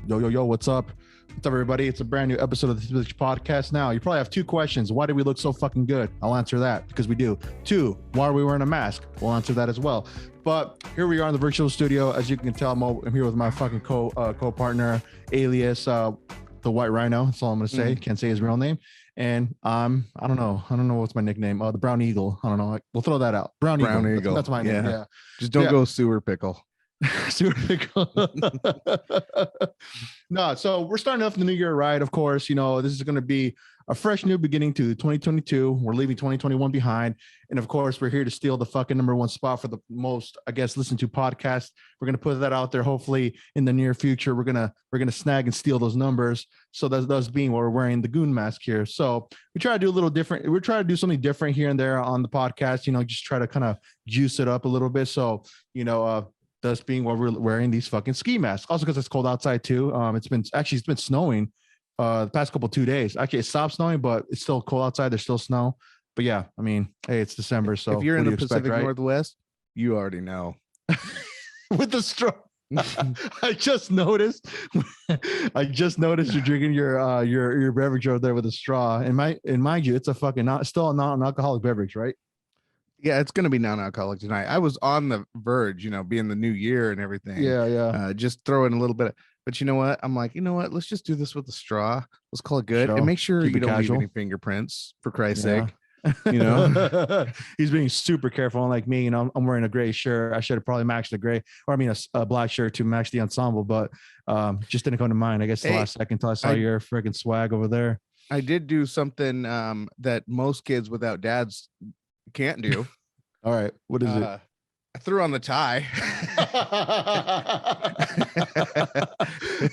Yo, what's up? What's up, everybody? It's a brand new episode of the Exquisitely podcast. Now, you probably have two questions. Why do we look so fucking good? I'll answer that because we do. Two, why are we wearing a mask? We'll answer that as well. But here we are in the virtual studio. As you can tell, I'm here with my fucking co-partner, alias the White Rhino. That's all I'm going to say. Can't say his real name. And I don't know what's my nickname. The Brown Eagle. I don't know. We'll throw that out. Brown Eagle. That's my name. Yeah. Just don't go sewer pickle. No, so we're starting off the new year right. Of course, this is going to be a fresh new beginning to 2022. We're leaving 2021 behind, and of course, we're here to steal the fucking number one spot for the most, I guess, listened to podcast. We're going to put that out there. Hopefully, in the near future, we're gonna snag and steal those numbers. So that's being why we're wearing the Goon mask here. So we try to do a little different. We're trying to do something different here and there on the podcast. Just try to kind of juice it up a little bit. So thus being why we're wearing these fucking ski masks. Also because it's cold outside too. It's been snowing the past 2 days. Actually, it stopped snowing, but it's still cold outside. There's still snow. But yeah, I mean, hey, it's December. So if you're in the Pacific Northwest, you already know. With the straw. I just noticed you're drinking your beverage over there with a straw. And mind you, it's a fucking still a non-alcoholic beverage, right? Yeah, it's going to be non-alcoholic tonight. I was on the verge, being the new year and everything. Yeah. Just throw in a little bit. But you know what? I'm like, let's just do this with the straw. Let's call it good. And make sure you don't leave any fingerprints, for Christ's sake. He's being super careful, unlike me. I'm wearing a gray shirt. I should have probably matched the gray, or I mean a black shirt to match the ensemble, but just didn't come to mind. I guess the last second until I saw your freaking swag over there. I did do something that most kids without dads can't do. All right, what is it? I threw on the tie.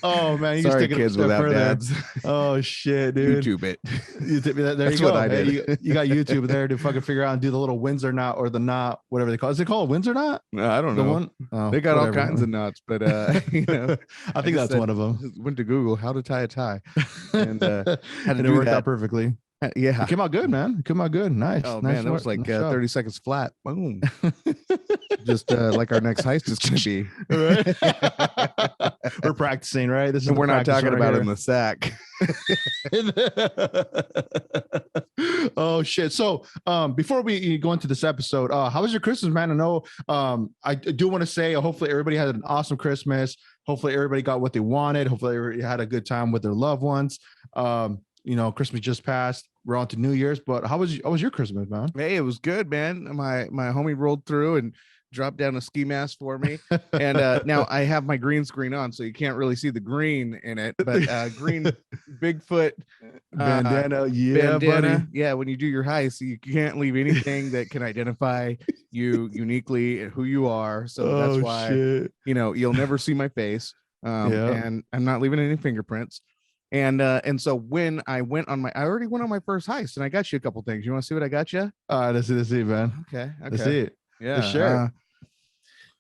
Oh man, sorry, kids without dads. Oh shit, dude. YouTube it. There That's you go. What I did. Hey, you got YouTube there to fucking figure out and do the little Windsor knot or the knot, whatever they call it. Is it called a Windsor knot? No, I don't know. One? Oh, they got whatever. All kinds of knots, but I think that's one of them. Went to Google how to tie a tie, and had to do it worked out perfectly. Yeah, it came out good, man. It came out good. Nice. Oh nice man, that was like 30 seconds flat. Boom. Just like our next heist is going to be. Right? We're practicing, right? This is we're not talking about here. In the sack. Oh shit! So, before we go into this episode, how was your Christmas, man? I know, I do want to say, hopefully everybody had an awesome Christmas. Hopefully everybody got what they wanted. Hopefully everybody had a good time with their loved ones. Christmas just passed. We're on to New Year's, but how was your Christmas, man? Hey, it was good, man. My homie rolled through and dropped down a ski mask for me. And now I have my green screen on, so you can't really see the green in it, but green Bigfoot bandana. Yeah, bandana. buddy. Yeah, when you do your heist, you can't leave anything that can identify you uniquely and who you are. So that's why, shit. You'll never see my face. And I'm not leaving any fingerprints. And so when I already went on my first heist, and I got you a couple things. You want to see what I got you? Let's see, man. Okay. Let's see it. Yeah, sure.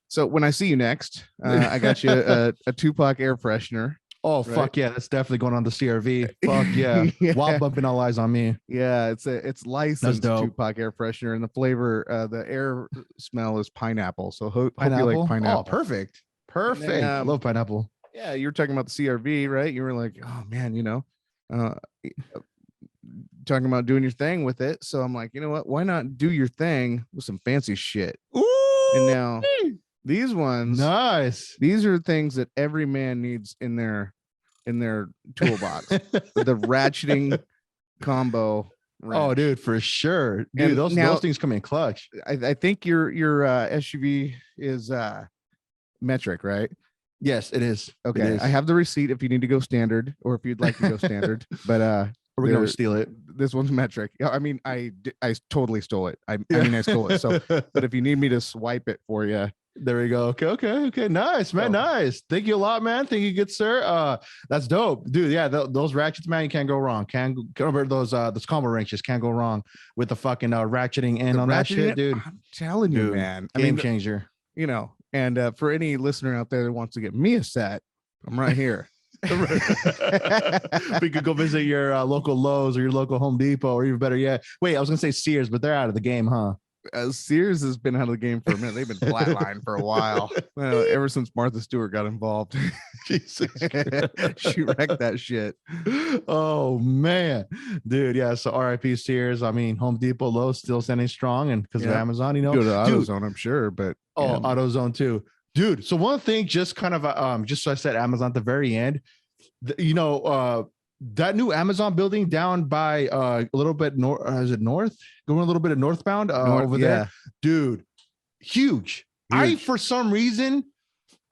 So when I see you next, I got you a Tupac Air Freshener. Oh, right? Fuck yeah. That's definitely going on the CRV. Fuck yeah. Yeah. While bumping all eyes on me. Yeah, it's licensed Tupac Air Freshener, and the flavor, the air smell is pineapple. So hope you like pineapple. Oh, perfect. Then, I love pineapple. Yeah, you were talking about the CRV, right? You were like, oh man, talking about doing your thing with it. So I'm like, you know what? Why not do your thing with some fancy shit? Ooh, and now these ones, nice. These are things that every man needs in their toolbox. The ratcheting combo. Wrench. Oh, dude, for sure, dude. Those things come in clutch. I think your SUV is metric, right? Yes, it is. Okay, it is. I have the receipt if you need to go standard, or if you'd like to go standard. But we're gonna steal it. This one's metric. I mean, I totally stole it. I mean, I stole it. So, but if you need me to swipe it for you, there we go. Okay. Nice, man. Nice. Thank you a lot, man. Thank you, good sir. That's dope, dude. Yeah, those ratchets, man, you can't go wrong. Can't over those combo wrenches. Can't go wrong with the fucking ratcheting in on that shit, dude. I'm telling you, man. Game changer. And for any listener out there that wants to get me a set, I'm right here. We could go visit your local Lowe's or your local Home Depot, or even better yet, wait, I was gonna say Sears, but they're out of the game, huh? Sears has been out of the game for a minute. They've been flatlined for a while. Ever since Martha Stewart got involved. Jesus She wrecked that shit. Oh man, dude. Yeah. So RIP Sears. I mean, Home Depot, Lowe's still standing strong, and because of Amazon, Go to AutoZone, I'm sure, but AutoZone too, dude. So one thing, just kind of just so I said Amazon at the very end, that new Amazon building down by a little bit north, is it north? Going a little bit of northbound over there, dude. Huge. For some reason,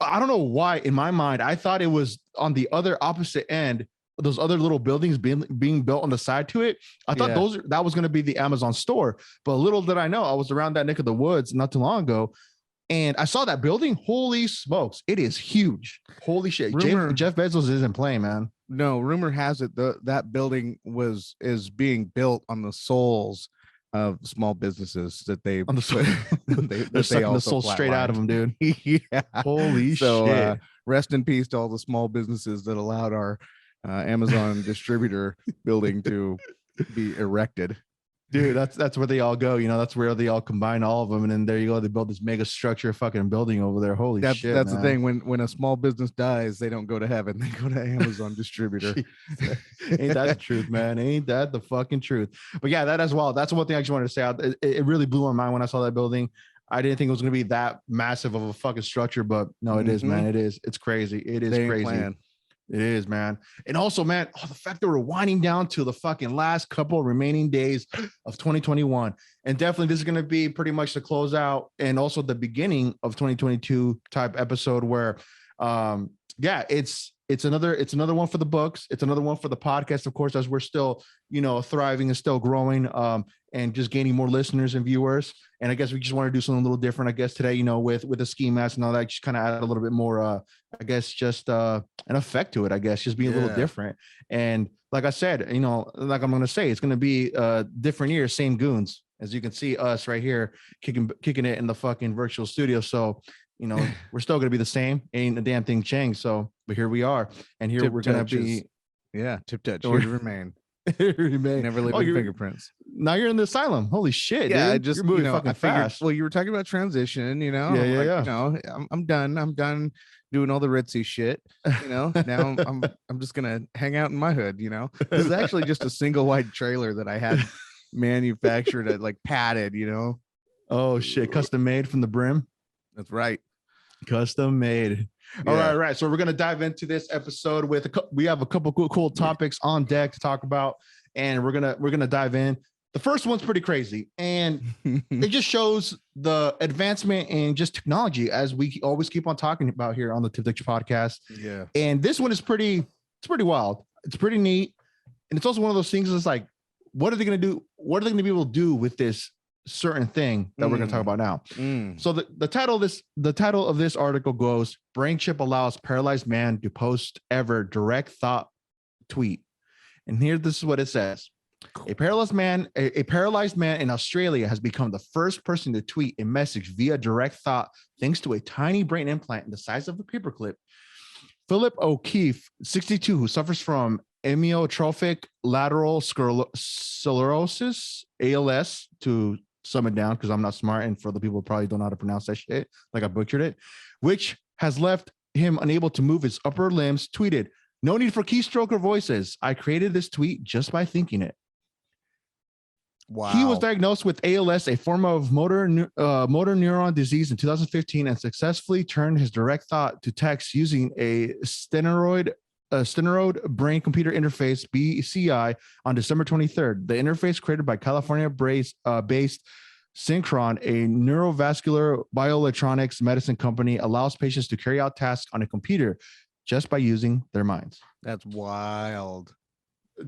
I don't know why, in my mind, I thought it was on the other opposite end, those other little buildings being built on the side to it. I thought that was going to be the Amazon store, but little did I know, I was around that neck of the woods not too long ago, and I saw that building. Holy smokes, it is huge. Holy shit. Jeff Bezos isn't playing, man. No, rumor has it that building is being built on the souls of small businesses that they're sucking the soul straight out of them, dude. Yeah. Holy shit. Rest in peace to all the small businesses that allowed our Amazon distributor building to be erected. Dude, that's where they all go. That's where they all combine all of them, and then there you go. They build this mega structure fucking building over there. Holy shit! That's man. The thing. When a small business dies, they don't go to heaven. They go to Amazon distributor. Ain't that the truth, man? Ain't that the fucking truth? But yeah, that as well. That's one thing I just wanted to say. It really blew my mind when I saw that building. I didn't think it was going to be that massive of a fucking structure, but no, it is, man. It is. It's crazy. It is crazy. Playing. It is, man. And also, man, the fact that we're winding down to the fucking last couple remaining days of 2021. And definitely this is going to be pretty much the closeout and also the beginning of 2022 type episode where, it's another one for the books. It's another one for the podcast, of course, as we're still, thriving and still growing, and just gaining more listeners and viewers. And I guess we just want to do something a little different, I guess, today, with the ski mask and all that, just kind of add a little bit more, I guess, just an effect to it, I guess, just being a little different. And like I said, like I'm going to say, it's going to be a different year, same Goonz. As you can see us right here, kicking it in the fucking virtual studio. So, we're still going to be the same. Ain't a damn thing changed. So, but here we are. And here we're going to be. Yeah. Tip touch. Here to remain. Never leave fingerprints. Now you're in the asylum. Holy shit. Yeah. Dude. You're moving fucking fast. Well, you were talking about transition, Yeah. I'm done doing all the ritzy shit. Now I'm just going to hang out in my hood. This is actually just a single wide trailer that I had manufactured at padded, Oh shit. Custom made from the brim. That's right. Custom made. All right. So we're going to dive into this episode with we have a couple cool topics on deck to talk about, and we're going to dive in. The first one's pretty crazy, and it just shows the advancement in just technology, as we always keep on talking about here on the Tip Touch podcast. Yeah. And this one is pretty wild. It's pretty neat. And it's also one of those things that's like, what are they going to do? What are they going to be able to do with this certain thing that we're going to talk about now? So the title of this article goes, brain chip allows paralyzed man to post ever direct thought tweet. And here, this is what it says. A paralyzed man in Australia has become the first person to tweet a message via direct thought thanks to a tiny brain implant the size of a paperclip. Philip O'Keefe, 62, who suffers from amyotrophic lateral sclerosis, ALS, to sum it down because I'm not smart, and for the people who probably don't know how to pronounce that shit, like I butchered it, which has left him unable to move his upper limbs, tweeted, "No need for keystroke or voices. I created this tweet just by thinking it." Wow. He was diagnosed with ALS, a form of motor neuron disease, in 2015, and successfully turned his direct thought to text using a stenoid brain computer interface, BCI, on December 23rd. The interface, created by California-based Synchron, a neurovascular bioelectronics medicine company, allows patients to carry out tasks on a computer just by using their minds. That's wild.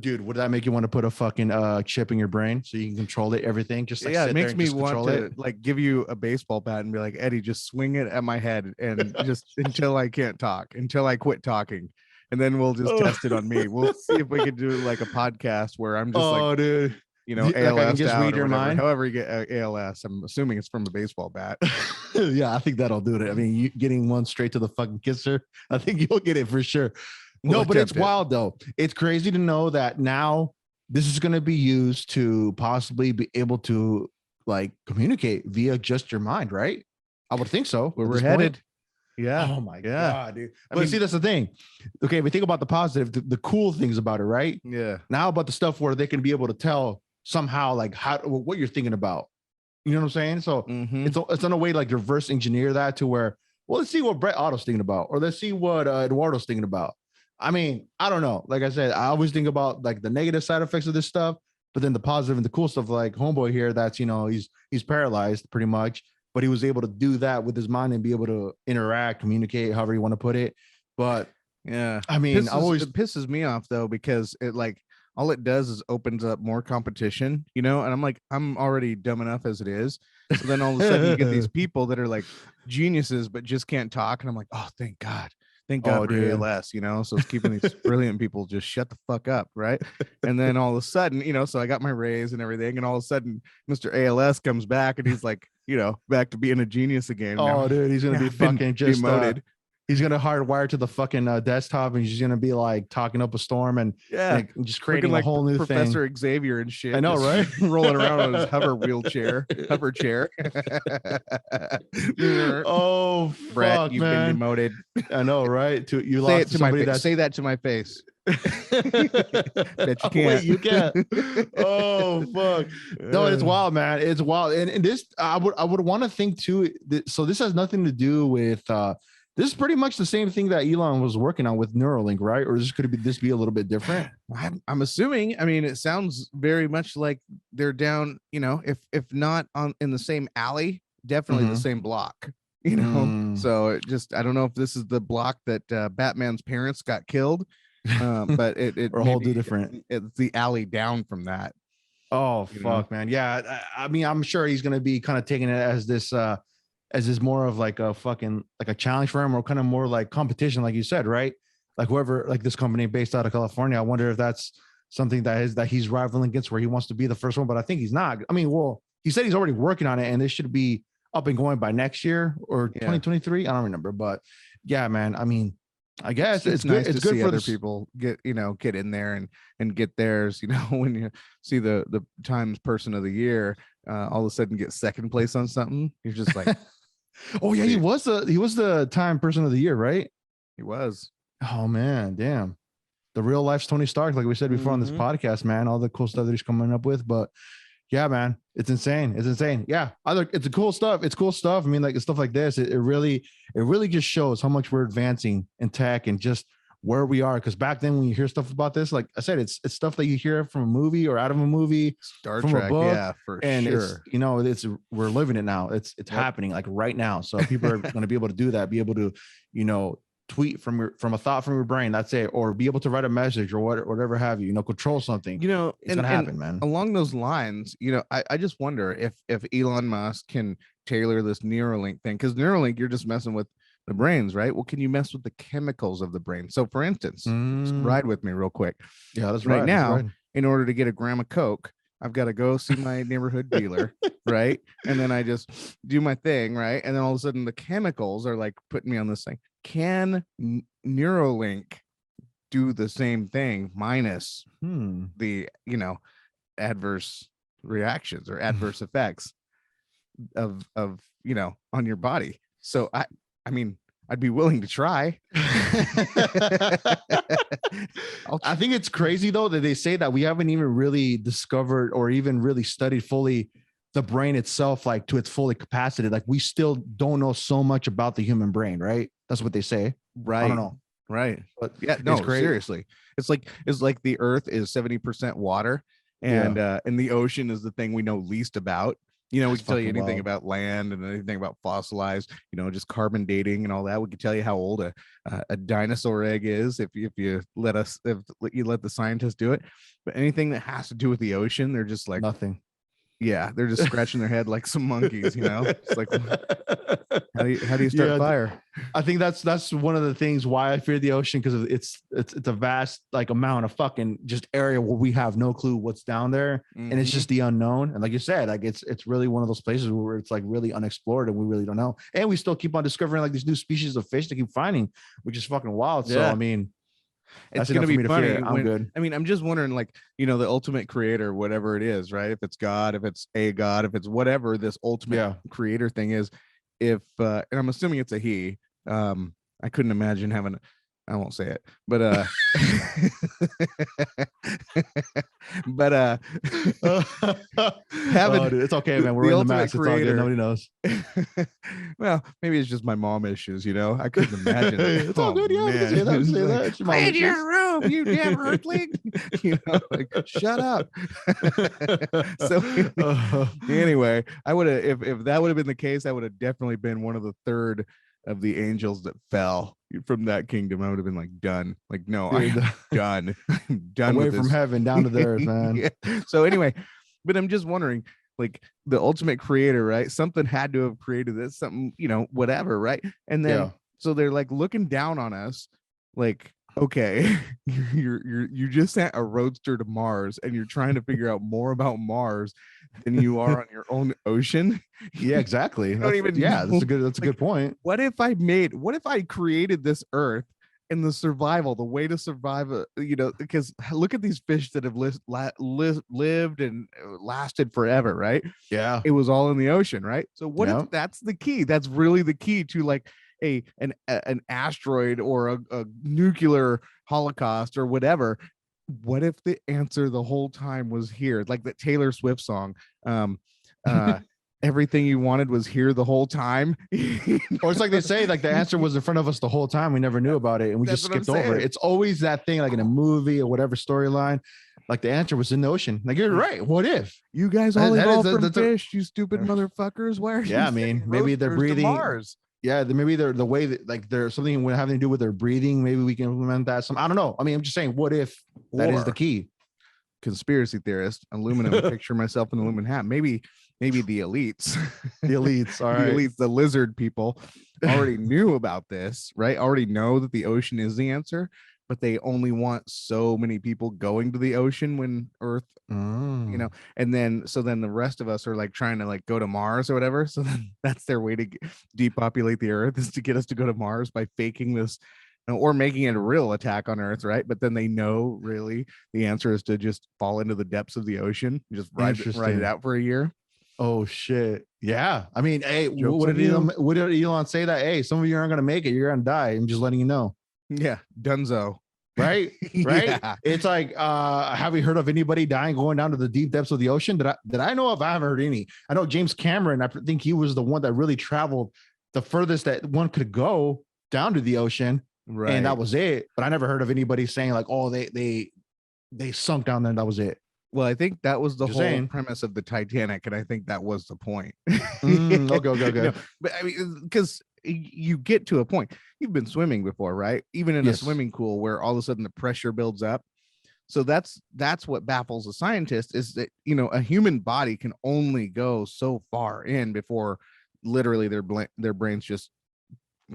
Dude, would that make you want to put a fucking chip in your brain so you can control it, everything? Just it makes me want to give you a baseball bat and be like, Eddie, just swing it at my head and just until I can't talk, until I quit talking. And then we'll just test it on me. We'll see if we can do like a podcast where I'm just dude, ALS, I can just read your mind. However you get ALS, I'm assuming it's from a baseball bat. Yeah, I think that'll do it. I mean, you getting one straight to the fucking kisser, I think you'll get it for sure. No, but it's wild though. It's crazy to know that now this is going to be used to possibly be able to like communicate via just your mind, right? I would think so. Where we're headed. Yeah. Oh my God, dude. But see, that's the thing. Okay, we think about the positive, the cool things about it, right? Yeah. Now about the stuff where they can be able to tell somehow like what you're thinking about. You know what I'm saying? So it's in a way like reverse engineer that to where, well, let's see what Brett Otto's thinking about, or let's see what Eduardo's thinking about. I mean, I don't know. Like I said, I always think about like the negative side effects of this stuff, but then the positive and the cool stuff, like homeboy here, that's, you know, he's paralyzed pretty much, but he was able to do that with his mind and be able to interact, communicate, however you want to put it. But yeah, I mean, it pisses me off though, because it like all it does is opens up more competition, you know, and I'm like, I'm already dumb enough as it is. So then all of a sudden you get these people that are like geniuses, but just can't talk. And I'm like, oh, thank God for ALS, you know, so it's keeping these brilliant people just shut the fuck up, right? And then all of a sudden, you know, so I got my raise and everything, and all of a sudden Mr. ALS comes back and he's like, you know, back to being a genius again. Oh, now, dude, he's gonna be fucking just demoted. He's gonna hardwire to the fucking desktop, and he's gonna be like talking up a storm and just creating a whole new Professor thing. Xavier and shit. I know, right? Rolling around on his hover chair. Oh, Brett, fuck, you've man. been demoted. I know, right? You say lost it to my face. Say that to my face. Bet you can't. Wait, you can't. Oh, fuck. No, it's wild, man. It's wild. And this, I would want to think too. So this has nothing to do with this is pretty much the same thing that Elon was working on with Neuralink, right? Or could this be a little bit different? I'm assuming. I mean, it sounds very much like they're down, you know, if not in the same alley, definitely the same block, you know. So it just, I don't know if this is the block that Batman's parents got killed, but it or a whole different. It's the alley down from that. Oh, fuck, man. Yeah, I mean, I'm sure he's gonna be kind of taking it as this more of like a fucking like a challenge for him, or kind of more like competition, like you said, right? Like whoever, like this company based out of California, I wonder if that's something that he's rivaling against, where he wants to be the first one, but I think he's not. I mean, well, he said he's already working on it, and this should be up and going by next year or 2023. I don't remember, but yeah, man. I mean, I guess it's nice good. It's to good see for other people get in there and get theirs. You know, when you see the Times Person of the Year, all of a sudden get second place on something, you're just like, oh yeah, he was the Time Person of the Year, right? He was. Oh man, damn. The real life's Tony Stark, like we said before on this podcast, man. All the cool stuff that he's coming up with, but yeah, man, it's insane. It's insane. Yeah, it's cool stuff. It's cool stuff. I mean, like stuff like this, it really just shows how much we're advancing in tech and just where we are. Because back then, when you hear stuff about this, like I said, it's stuff that you hear from a movie or out of a movie, Star from Trek, a book, yeah, for and sure. It's, you know, we're living it now. It's happening like right now. So people are going to be able to do that, be able to, you know, tweet from a thought from your brain, that's it, or be able to write a message or whatever have you, control something, you know, it's gonna happen, man. Along those lines, you know, I just wonder if Elon Musk can tailor this Neuralink thing, because Neuralink, you're just messing with the brains, right? Well, can you mess with the chemicals of the brain? So for instance, ride with me real quick. Yeah, that's right. Now, in order to get a gram of Coke, I've got to go see my neighborhood dealer, right? And then I just do my thing, right? And then all of a sudden the chemicals are like putting me on this thing. Can Neuralink do the same thing minus the, you know, adverse reactions or adverse effects of, you know, on your body? So I mean, I'd be willing to try. I think it's crazy though that they say that we haven't even really discovered or even really studied fully the brain itself, like to its fully capacity. Like we still don't know so much about the human brain, right? That's what they say. Right. I don't know. Right. But yeah, no, seriously. It's like the earth is 70% water, and the ocean is the thing we know least about. You know, we can tell you anything about land and anything about fossilized, you know, just carbon dating and all that. We can tell you how old a dinosaur egg is if you let the scientists do it. But anything that has to do with the ocean, they're just like nothing. Yeah, they're just scratching their head like some monkeys, you know. It's like, how do you start fire? I think that's one of the things why I fear the ocean, because it's a vast like amount of fucking just area where we have no clue what's down there, and it's just the unknown. And like you said, like it's really one of those places where it's like really unexplored and we really don't know. And we still keep on discovering like these new species of fish to keep finding, which is fucking wild. So I mean, It's That's gonna enough for be me to funny fear. I'm when good. I mean, I'm just wondering, like, the ultimate creator, whatever it is, right? If it's God, if it's a God, if it's whatever this ultimate Yeah. creator thing is, if and I'm assuming it's a he. I couldn't imagine having I won't say it, but but having Oh, dude, it's okay, man. We're the in the ultimate mask. It's all good. creator. Nobody knows. Well, maybe it's just my mom issues, I couldn't imagine it. It's all good. Yeah, we can say that. We can say that. It's your mom Clean issues. your room, you damn earthling. Like, shut up. So anyway, I would have, if that would have been the case, I would have definitely been one of the third of the angels that fell from that kingdom. I would have been like, done. Like, no, Dude, I'm done. I'm done away with from this. heaven down to the earth, man. Yeah. So anyway, but I'm just wondering, like, the ultimate creator, right? Something had to have created this, something, whatever, right? And then Yeah. so they're like looking down on us, like, okay, you just sent a roadster to Mars and you're trying to figure out more about Mars than you are on your own ocean. Yeah, exactly. Don't even yeah, know. that's a good point. What if I created this Earth and the way to survive, because look at these fish that have lived and lasted forever, right? Yeah. It was all in the ocean, right? So what if that's the key? That's really the key to, like, an asteroid or a nuclear holocaust or whatever. What if the answer the whole time was here, like that Taylor Swift song, everything you wanted was here the whole time? Or it's like they say, like the answer was in front of us the whole time. We never knew about it and we just skipped over it. It's always that thing, like in a movie or whatever storyline, like the answer was in the ocean. Like, you're right. What if you guys all evolved from fish, you stupid motherfuckers? Why are you? I mean, maybe they're breathing Mars. Yeah, maybe they're the way that, like, there's something having to do with their breathing. Maybe we can implement that. I don't know. I mean, I'm just saying, what if that is the key? Conspiracy theorist, aluminum. Picture myself in the aluminum hat. Maybe the elites, the elites, all right. The elites, the lizard people, already knew about this, right? Already know that the ocean is the answer, but they only want so many people going to the ocean when Earth, and then the rest of us are like trying to, like, go to Mars or whatever. So then that's their way to depopulate the Earth, is to get us to go to Mars by faking this, or making it a real attack on Earth, right? But then they know really the answer is to just fall into the depths of the ocean, just ride it out for a year. Oh shit! Yeah, I mean, hey, what did Elon say? That, hey, some of you aren't gonna make it. You're gonna die. I'm just letting you know. Yeah, dunzo. Right. Yeah. It's like, have you heard of anybody dying going down to the deep depths of the ocean? That I know of, I haven't heard any. I know James Cameron, I think he was the one that really traveled the furthest that one could go down to the ocean, right? And that was it. But I never heard of anybody saying, like, oh, they sunk down there and that was it. Well, I think that was the whole premise of the Titanic, and I think that was the point. Okay. But I mean, because you get to a point, you've been swimming before, right? Even in a swimming pool, where all of a sudden the pressure builds up. So that's what baffles a scientist, is that, a human body can only go so far in before literally their brains just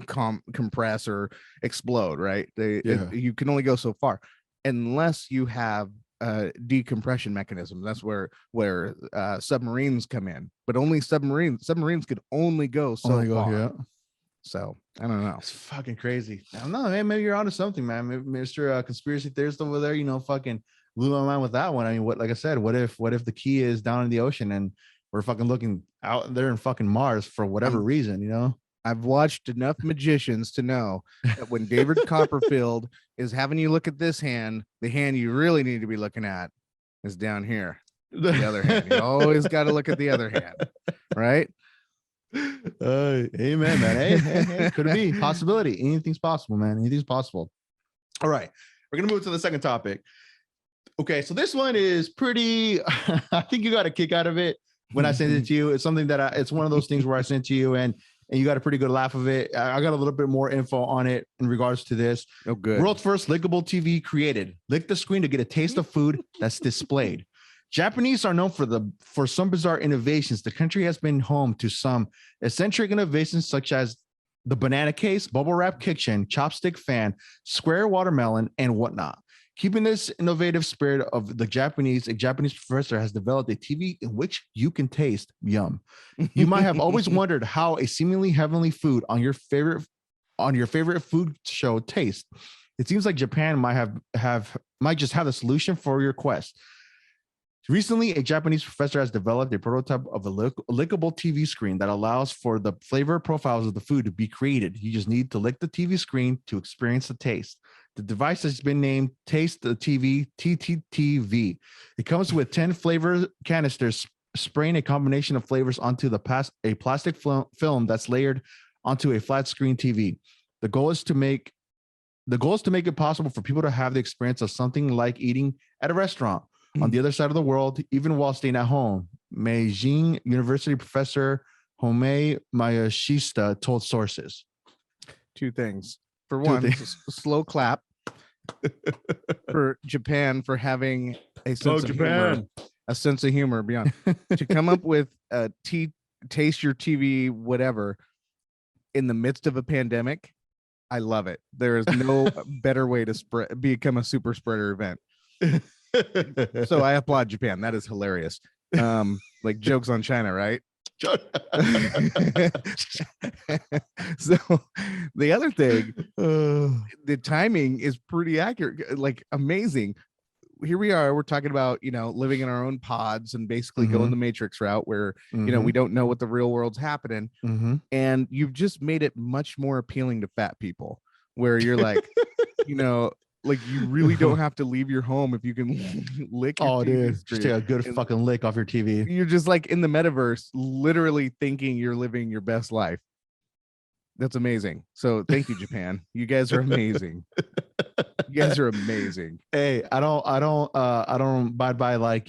compress or explode, right? You can only go so far unless you have decompression mechanism. That's where submarines come in, but only submarines could only go so far. Yeah. So I don't know. It's fucking crazy. I don't know, man. Maybe you're onto something, man. Maybe Mr. Conspiracy theorist over there, fucking blew my mind with that one. I mean, like I said, what if the key is down in the ocean and we're fucking looking out there in fucking Mars for whatever reason, I've watched enough magicians to know that when David Copperfield is having you look at this hand, the hand you really need to be looking at is down here. The other hand. You always got to look at the other hand, right? Amen, man. Hey, could it be possibility? Anything's possible, man. Anything's possible. All right, we're gonna move to the second topic. Okay, so this one is pretty. I think you got a kick out of it when I sent it to you. It's something that it's one of those things where I sent to you and you got a pretty good laugh of it. I got a little bit more info on it in regards to this. Oh, good. World's first lickable TV created. Lick the screen to get a taste of food that's displayed. Japanese are known for some bizarre innovations. The country has been home to some eccentric innovations such as the banana case, bubble wrap kitchen, chopstick fan, square watermelon, and whatnot. Keeping this innovative spirit of the Japanese, a Japanese professor has developed a TV in which you can taste yum. You might have always wondered how a seemingly heavenly food on your favorite food show tastes. It seems like Japan might just have the solution for your quest. Recently, a Japanese professor has developed a prototype of a lickable TV screen that allows for the flavor profiles of the food to be created. You just need to lick the TV screen to experience the taste. The device has been named Taste the TV, TTTV. It comes with 10 flavor canisters, spraying a combination of flavors onto a plastic film that's layered onto a flat screen TV. The goal is to make it possible for people to have the experience of something like eating at a restaurant on the other side of the world, even while staying at home. Meijing University professor Homei Mayashita told sources. Two things. For one, slow clap for Japan for having a sense of humor. A sense of humor beyond to come up with a taste your TV, whatever, in the midst of a pandemic. I love it. There is no better way to become a super spreader event. So I applaud Japan. That is hilarious. Like jokes on China, right? So the other thing, the timing is pretty accurate, like amazing. Here we are, we're talking about, living in our own pods and basically going the Matrix route where, we don't know what the real world's happening. And you've just made it much more appealing to fat people where you're like, like you really don't have to leave your home if you can lick your TV screen. Just take a good fucking lick off your TV. You're just like in the metaverse, literally thinking you're living your best life. That's amazing. So thank you, Japan. You guys are amazing. You guys are amazing. Hey, I don't abide by like,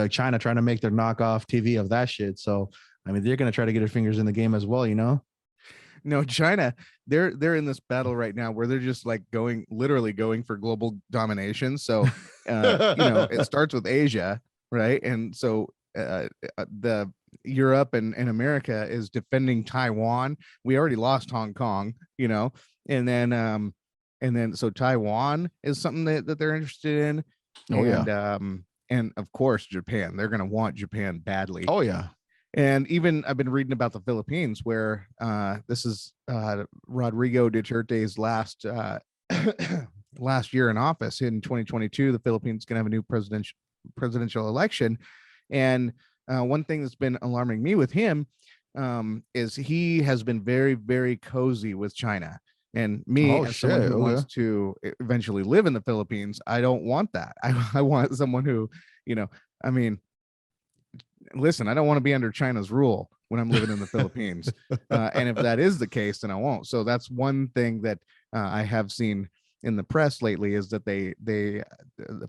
China trying to make their knockoff TV of that shit. So, I mean, they're going to try to get their fingers in the game as well, No, China, they're in this battle right now where they're just like literally going for global domination. So, it starts with Asia, right? And so the Europe and America is defending Taiwan. We already lost Hong Kong, and then so Taiwan is something that they're interested in. And of course Japan. They're going to want Japan badly. Oh yeah. And even I've been reading about the Philippines where this is Rodrigo Duterte's last year in office. In 2022, the Philippines is going to have a new presidential election. And one thing that's been alarming me with him is he has been very, very cozy with China. And me, as someone who wants to eventually live in the Philippines, I don't want that. I want someone who, I mean, listen, I don't want to be under China's rule when I'm living in the Philippines. And if that is the case, then I won't. So that's one thing that I have seen in the press lately is that the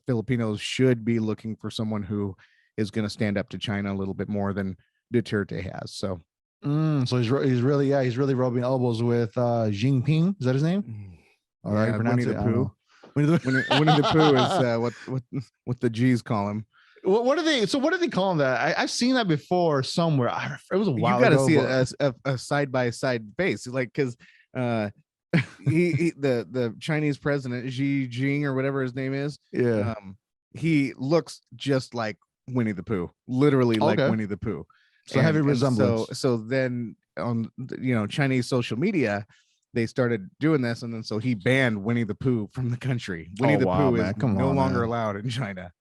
Filipinos should be looking for someone who is going to stand up to China a little bit more than Duterte has. So. So he's really rubbing elbows with Jinping. Is that his name? All right, Winnie the Pooh. Winnie the Pooh is what the G's call him. What are they? So what do they call him that? I've seen that before somewhere. It was a while ago. You got to see a side by side face, like because the Chinese president Xi Jinping or whatever his name is. Yeah, he looks just like Winnie the Pooh, literally like Winnie the Pooh. So heavy resemblance. So then on Chinese social media, they started doing this, and then so he banned Winnie the Pooh from the country. Winnie the Pooh is no longer allowed in China.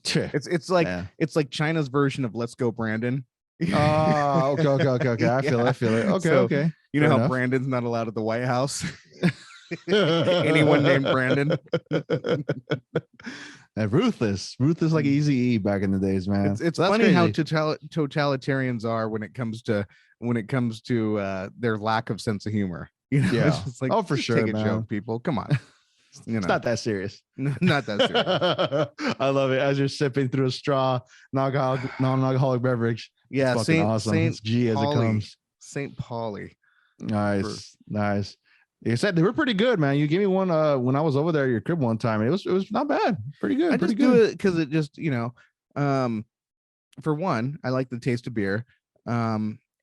It's like China's version of Let's Go Brandon. Oh, okay. I feel it. Okay. You know how Brandon's not allowed at the White House. Anyone named Brandon. Ruthless like Easy-E back in the days, man. It's funny how totalitarians are when it comes to their lack of sense of humor. Yeah. It's like, for sure, take a joke, people. Come on. It's not that serious. Not that serious. I love it as you're sipping through a straw non-alcoholic beverage. Yeah, it's fucking awesome. It's G as it comes. St. Pauli. Nice. You said they were pretty good, man. You gave me one when I was over there at your crib one time. It was not bad. Pretty good. I just do it because it just, for one, I like the taste of beer.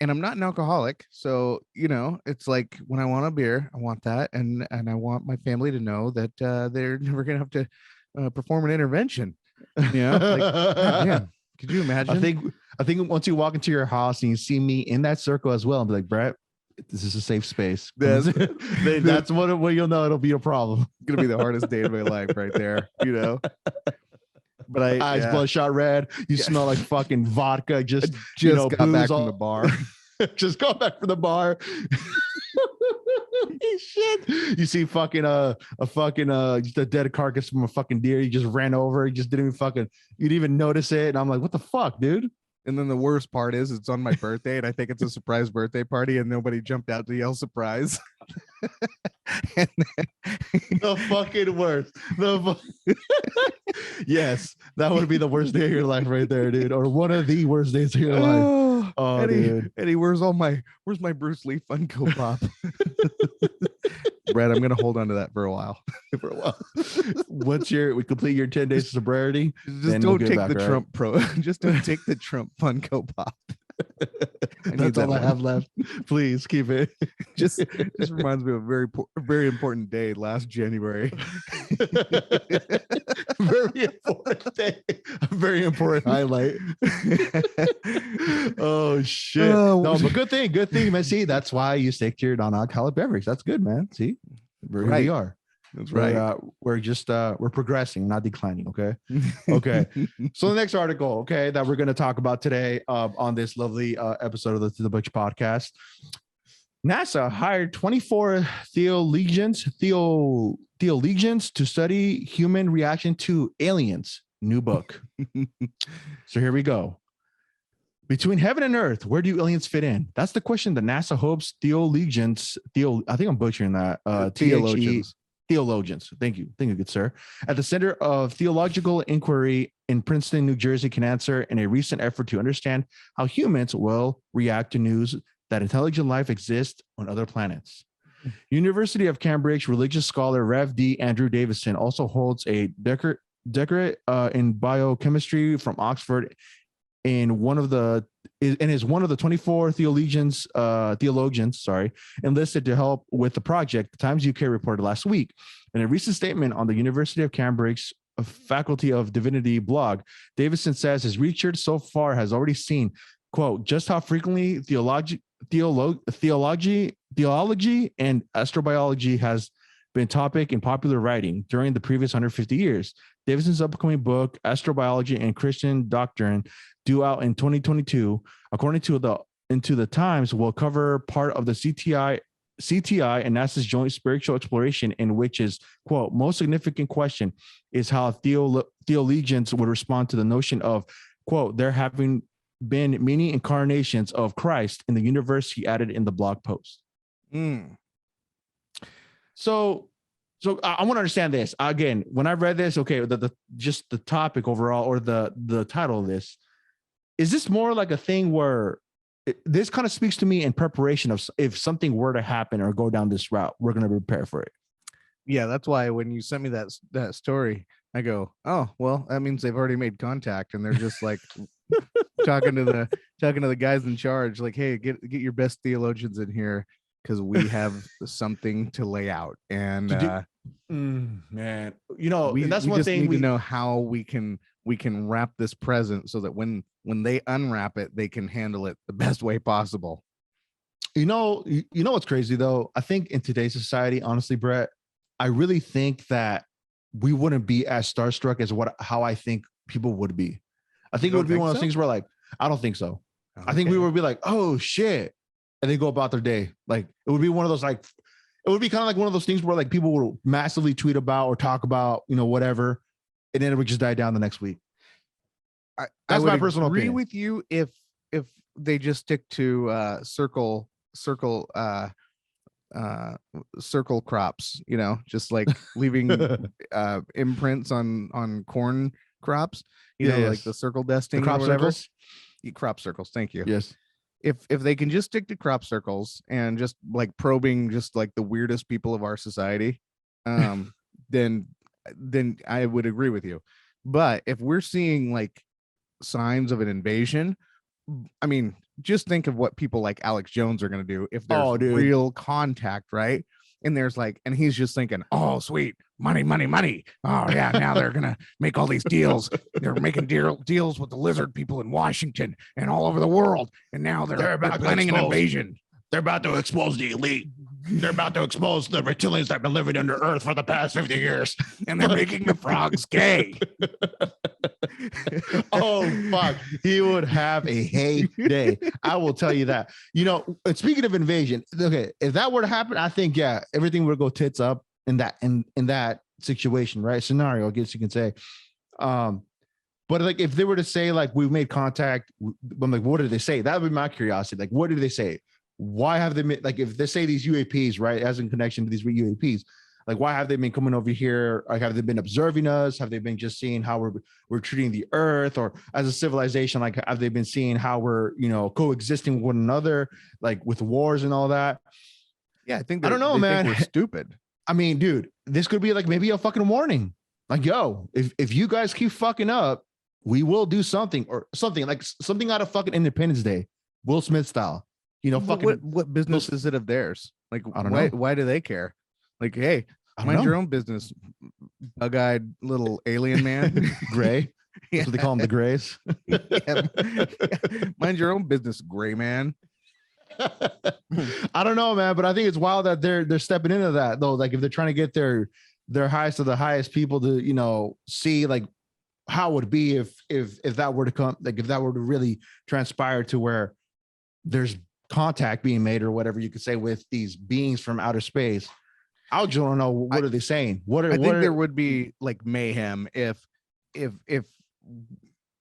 And I'm not an alcoholic. So, it's like when I want a beer, I want that. And I want my family to know that they're never going to have to perform an intervention. Damn, could you imagine? I think once you walk into your house and you see me in that circle as well, and be like, Brett, This is a safe space. That's what you'll know. It'll be a problem. gonna be the hardest day of my life right there, you know. But Eyes bloodshot red. You smell like fucking vodka. Just got back from the bar. Just got back from the bar. Shit. You see fucking just a dead carcass from a fucking deer. You just ran over. You just didn't even you didn't even notice it. And I'm like, what the fuck, dude? And then the worst part is it's on my birthday, and I think it's a surprise birthday party, and nobody jumped out to yell surprise. And then, the fucking worst. Yes, that would be the worst day of your life right there, dude. Or one of the worst days of your life. Oh, Eddie, dude. Eddie, where's my Bruce Lee Funko Pop? Brad, I'm gonna hold on to that for a while. Once we complete your 10 days of sobriety, just don't take the Trump just don't take the Trump Funko Pop. That's all I have left. Please keep it. Just reminds me of a very important day last January. Very important day. A very important highlight. Oh shit. No, but good thing, man. See, that's why you stick to your non-alcoholic beverage. That's good, man. See, here we are. That's right. We're just we're progressing, not declining. Okay. Okay. So the next article, okay, that we're going to talk about today on this lovely episode of the To the Butch podcast. NASA hired 24 theologians to study human reaction to aliens. New book. So here we go. Between heaven and earth, where do aliens fit in? That's the question that NASA hopes theologians, I think I'm butchering that. Theologians. Thank you, good sir. At the Center of Theological Inquiry in Princeton, New Jersey, can answer in a recent effort to understand how humans will react to news that intelligent life exists on other planets. University of Cambridge religious scholar Rev. D. Andrew Davison also holds a doctorate in biochemistry from Oxford and is one of the 24 theologians enlisted to help with the project, the Times UK reported last week. In a recent statement on the University of Cambridge Faculty of Divinity blog, Davison says his research so far has already seen, quote, just how frequently theology and astrobiology has been topic in popular writing during the previous 150 years. Davison's upcoming book, Astrobiology and Christian Doctrine, due out in 2022, according to the Times, will cover part of the CTI and NASA's joint spiritual exploration, in which is, quote, most significant question is how theologians would respond to the notion of, quote, there having been many incarnations of Christ in the universe, he added in the blog post. So I want to understand this. Again, when I read this, okay, just the topic overall, or the title of this, is this more like a thing where this kind of speaks to me in preparation of if something were to happen or go down this route, we're going to prepare for it? Yeah, that's why when you sent me that story, I go, oh, well, that means they've already made contact and they're just like talking to the guys in charge, like, hey, get your best theologians in here because we have something to lay out. And man, that's one just thing need to know how we can wrap this present so that when they unwrap it, they can handle it the best way possible. You know what's crazy though? I think in today's society, honestly, Brett, I really think that we wouldn't be as starstruck as how I think people would be. I think it would be one of those things where, like, I don't think so. Okay. I think we would be like, oh shit, and they go about their day. Like, it would be one of those, like, it would be kind of like one of those things where, like, people will massively tweet about or talk about, whatever, and then it would just die down the next week. That's my personal opinion. I agree with you if they just stick to circle crops, just like leaving imprints on corn crops, like the circle dusting, the crop circles. Crop circles. Thank you. Yes. If they can just stick to crop circles and just like probing just like the weirdest people of our society, then I would agree with you. But if we're seeing like signs of an invasion, I mean, just think of what people like Alex Jones are going to do if there's real contact, right? And there's like, and he's just thinking, oh, sweet, money. Oh yeah, now they're going to make all these deals. They're making deals with the lizard people in Washington and all over the world. And now they're planning an invasion. They're about to expose the elite. They're about to expose the reptilians that have been living under Earth for the past 50 years. And they're making the frogs gay. Oh, fuck. He would have a heyday. I will tell you that. You know, speaking of invasion, okay, if that were to happen, I think, yeah, everything would go tits up in that situation, right? Scenario, I guess you can say. But like, if they were to say, like, we've made contact, I'm like, what did they say? That would be my curiosity. Like, what did they say? Why have they made, like, if they say these UAPs, right, as in connection to these UAPs, like, why have they been coming over here? Like, have they been observing us? Have they been just seeing how we're treating the earth, or as a civilization? Like, have they been seeing how we're, you know, coexisting with one another, like with wars and all that? Yeah, I think I don't know, man. We're stupid. I mean, dude, this could be like maybe a fucking warning. Like, yo, if you guys keep fucking up, we will do something, or something like something out of fucking Independence Day, Will Smith style. You know, fucking what business is it of theirs? Like, I don't know. Why do they care? Like, hey, mind your own business, bug-eyed little alien man. Gray. Yeah. That's what they call them, the Grays. Yeah. Mind your own business, gray man. I don't know, man, but I think it's wild that they're stepping into that though. Like, if they're trying to get their highest of the highest people to, you know, see like how it would be if that were to come, like if that were to really transpire to where there's contact being made or whatever you could say with these beings from outer space. I just want to know, what are they saying? I think there would be like mayhem if you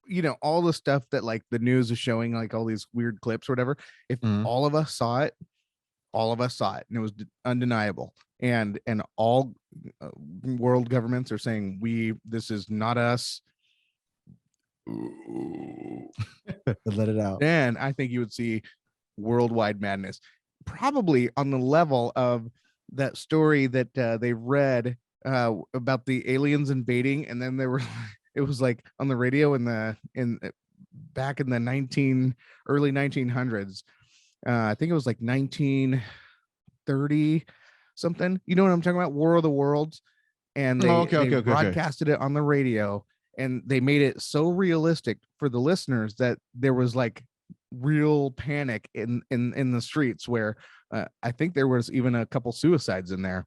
know, all the stuff that like the news is showing, like all these weird clips or whatever, if all of us saw it, and it was undeniable, and all world governments are saying this is not us. Let it out. Then I think you would see worldwide madness, probably on the level of that story that they read about the aliens invading, and then it was like on the radio back in the early 1900s. I think it was like 1930 something. You know what I'm talking about? War of the Worlds. And they broadcasted it on the radio, and they made it so realistic for the listeners that there was like real panic in the streets, where I think there was even a couple suicides in there.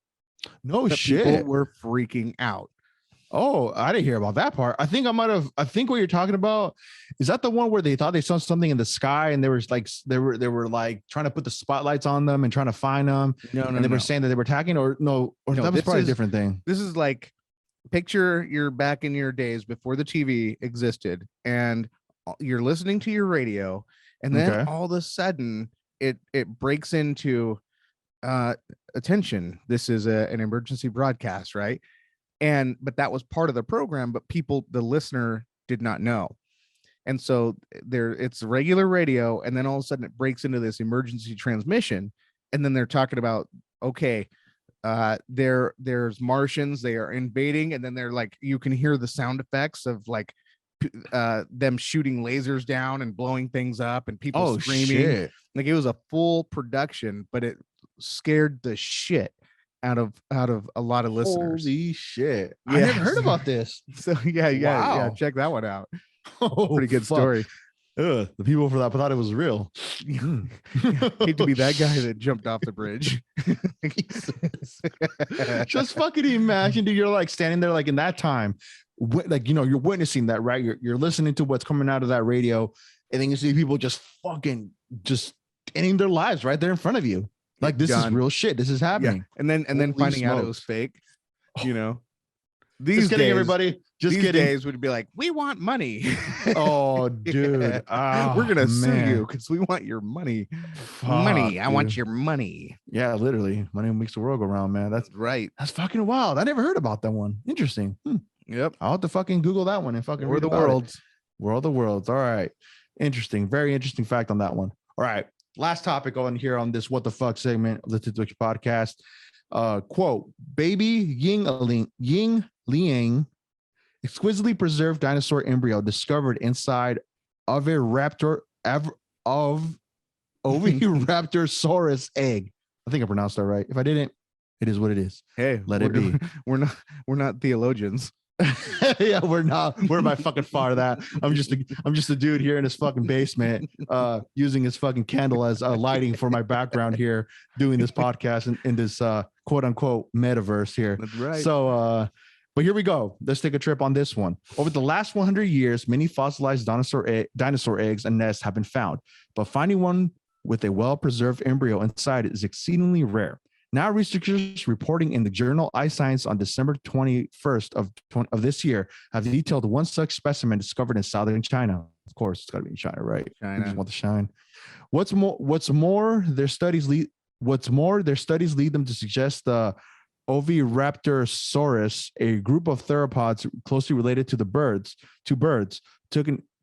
No shit. People were freaking out. Oh, I didn't hear about that part. I think what you're talking about, is that the one where they thought they saw something in the sky, and they were like trying to put the spotlights on them and trying to find them. They were saying that they were attacking, or that was probably a different thing. This is like, picture you're back in your days before the TV existed, and you're listening to your radio, and then all of a sudden it breaks into attention. This is an emergency broadcast, right? But that was part of the program, but the listener did not know. And so it's regular radio, and then all of a sudden it breaks into this emergency transmission, and then they're talking about, okay, there's Martians, they are invading, and then they're like, you can hear the sound effects of like them shooting lasers down and blowing things up, and people screaming. Shit. Like, it was a full production, but it scared the shit out of a lot of listeners. Holy shit. Yeah. I never heard about this. So yeah, check that one out. Pretty good story. The people for that thought it was real. Hate to be that guy that jumped off the bridge. Just fucking imagine, dude, you're like standing there like in that time, like, you know, you're witnessing that, right? You're listening to what's coming out of that radio, and then you see people just fucking just ending their lives right there in front of you. Like, this is real shit. This is happening. Yeah. And then finding out it was fake, you know. These days, everybody. These days would be like, we want money. Oh, dude. Oh, we're gonna sue you because we want your money. Money. I want your money. Yeah, literally. Money makes the world go round, man. That's right. That's fucking wild. I never heard about that one. Interesting. Yep. I'll have to fucking Google that one and fucking War of the Worlds. War of the Worlds. All right. Interesting. Very interesting fact on that one. All right. Last topic on here on this What the Fuck segment of the Twitch podcast. Quote, baby Yingliang, exquisitely preserved dinosaur embryo discovered inside Oviraptorosaurus egg. I think I pronounced that right. If I didn't, it is what it is. Hey, let it be. We're not theologians. Yeah, we're by fucking far that. I'm just a dude here in his fucking basement, using his fucking candle as lighting for my background here, doing this podcast in this quote unquote metaverse here. That's right. So but here we go. Let's take a trip on this one. Over the last 100 years, many fossilized dinosaur eggs and nests have been found, but finding one with a well-preserved embryo inside is exceedingly rare. Now, researchers reporting in the journal iScience on December 21st of this year have detailed one such specimen discovered in southern China. Of course, it's got to be in China, right? China. We just want the shine. What's more, their studies lead them to suggest the Oviraptorosaurus, a group of theropods closely related to birds,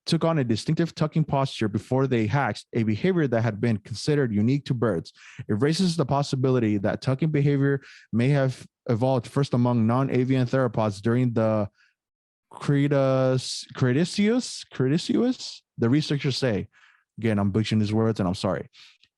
took on a distinctive tucking posture before they hatched, a behavior that had been considered unique to birds. It raises the possibility that tucking behavior may have evolved first among non-avian theropods during the Cretaceous, the researchers say. Again, I'm butchering these words and I'm sorry.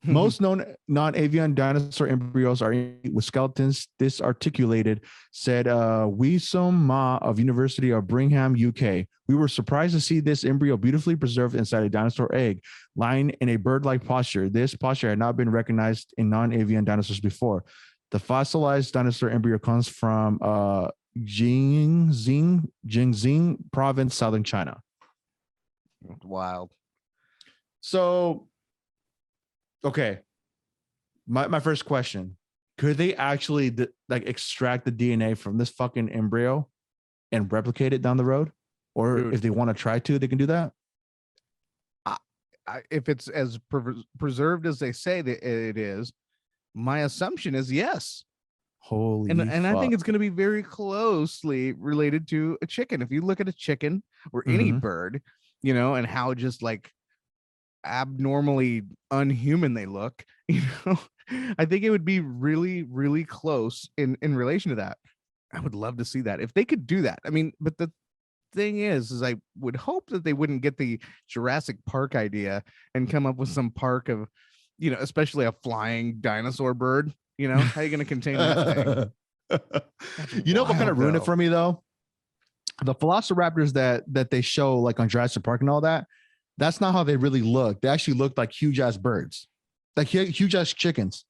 Most known non-avian dinosaur embryos are with skeletons disarticulated, said Wee Sum Ma of University of Birmingham, UK. We were surprised to see this embryo beautifully preserved inside a dinosaur egg, lying in a bird-like posture. This posture had not been recognized in non-avian dinosaurs before. The fossilized dinosaur embryo comes from Jingxing province, southern China. Wild. So, okay, my first question: could they actually extract the DNA from this fucking embryo and replicate it down the road? Or if they want to try to, they can do that. If it's as preserved as they say that it is, my assumption is yes. Holy and fuck. I think it's going to be very closely related to a chicken. If you look at a chicken or any bird, and how just like abnormally unhuman they look, I think it would be really, really close in relation to that. I would love to see that if they could do that. I mean, but the thing is I would hope that they wouldn't get the Jurassic Park idea and come up with some park of, especially a flying dinosaur bird. How are you going to contain that thing? What kind of ruined it for me though? The velociraptors that they show like on Jurassic Park and all that, that's not how they really look. They actually looked like huge ass birds, like huge ass chickens.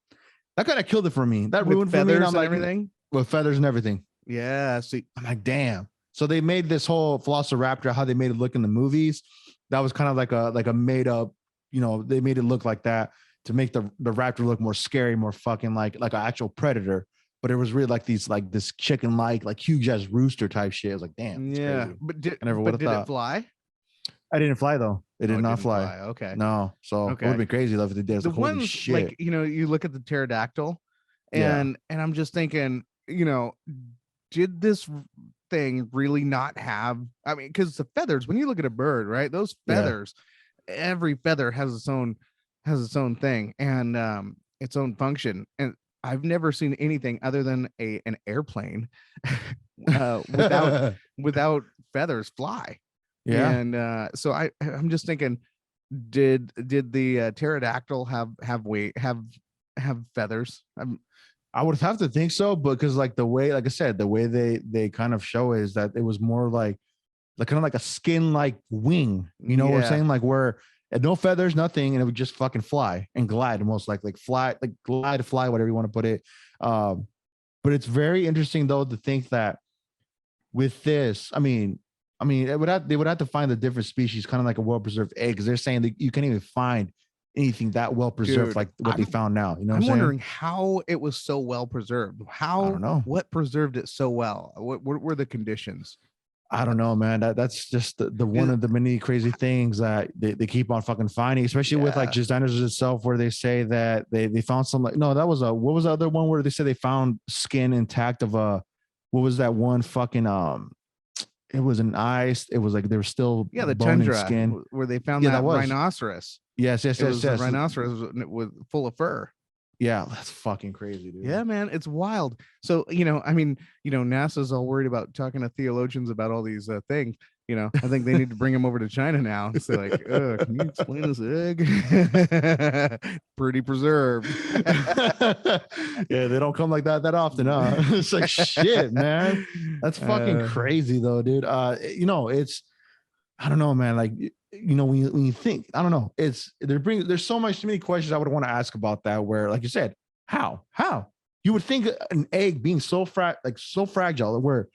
That kind of killed it for me. That ruined for me. And I'm like, everything with feathers and everything. Yeah. See, I'm like, damn. So they made this whole velociraptor, how they made it look in the movies. That was kind of like a made up, they made it look like that to make the raptor look more scary, more fucking like an actual predator. But it was really like this chicken like huge ass rooster type shit. I was like, damn. Yeah. Crazy. But did it fly? I didn't fly though. It did not fly. Okay. No. So it would have been crazy though if it did. The ones shit. Like, you look at the pterodactyl and I'm just thinking, did this thing really not have, I mean, because the feathers, when you look at a bird, right, those feathers, every feather has its own thing and its own function. And I've never seen anything other than an airplane without feathers fly. Yeah. And so I'm just thinking, did the pterodactyl have feathers? I would have to think so, because like I said, the way they kind of show is that it was more like kind of like a skin like wing, what I'm saying? Like where no feathers, nothing, and it would just fucking fly and glide, almost like fly, like glide, fly, whatever you want to put it. But it's very interesting though to think that with this, I mean, they would have to find the different species, kind of like a well-preserved egg, because they're saying that you can't even find anything that well preserved like what they found now. I'm wondering how it was so well preserved. I don't know what preserved it so well. What were the conditions? I don't know, man. That's just the one of the many crazy things that they keep on fucking finding, especially with like just dinosaurs itself, where they say that they found some what was the other one where they said they found skin intact of what was that one fucking it was an ice. It was like there was still the tundra skin where they found that rhinoceros. Yes. The rhinoceros was full of fur. Yeah, that's fucking crazy, dude. Yeah, man, it's wild. So, I mean, NASA's all worried about talking to theologians about all these things. I think they need to bring them over to China now and say, like, can you explain this egg? Pretty preserved. Yeah, they don't come like that often. It's like shit, man. That's fucking crazy, though, dude. It's I don't know, man. Like, when you think, I don't know, there's so many questions I would want to ask about that. Where, like you said, how you would think an egg being so fragile, where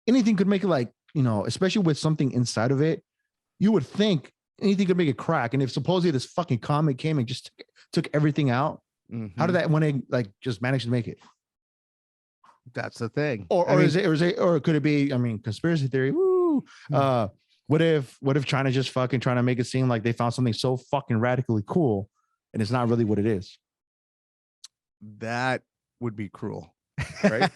anything could make it, like, especially with something inside of it, you would think anything could make it crack. And if supposedly this fucking comet came and just took everything out, how did that one egg like just manage to make it? That's the thing. Or could it be? I mean, conspiracy theory. Woo. What if China just fucking trying to make it seem like they found something so fucking radically cool, and it's not really what it is? That would be cruel, right?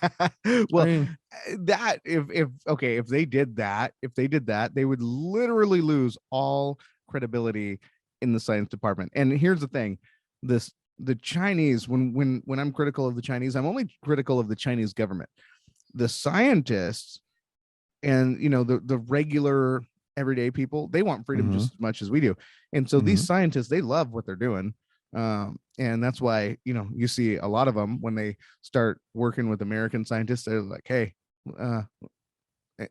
Well, I mean, that if they did that, they would literally lose all credibility in the science department. And here's the thing: the Chinese, when I'm critical of the Chinese, I'm only critical of the Chinese government. The scientists and the regular everyday people, they want freedom just as much as we do. And so these scientists, they love what they're doing. And that's why, you see a lot of them when they start working with American scientists, they're like, hey,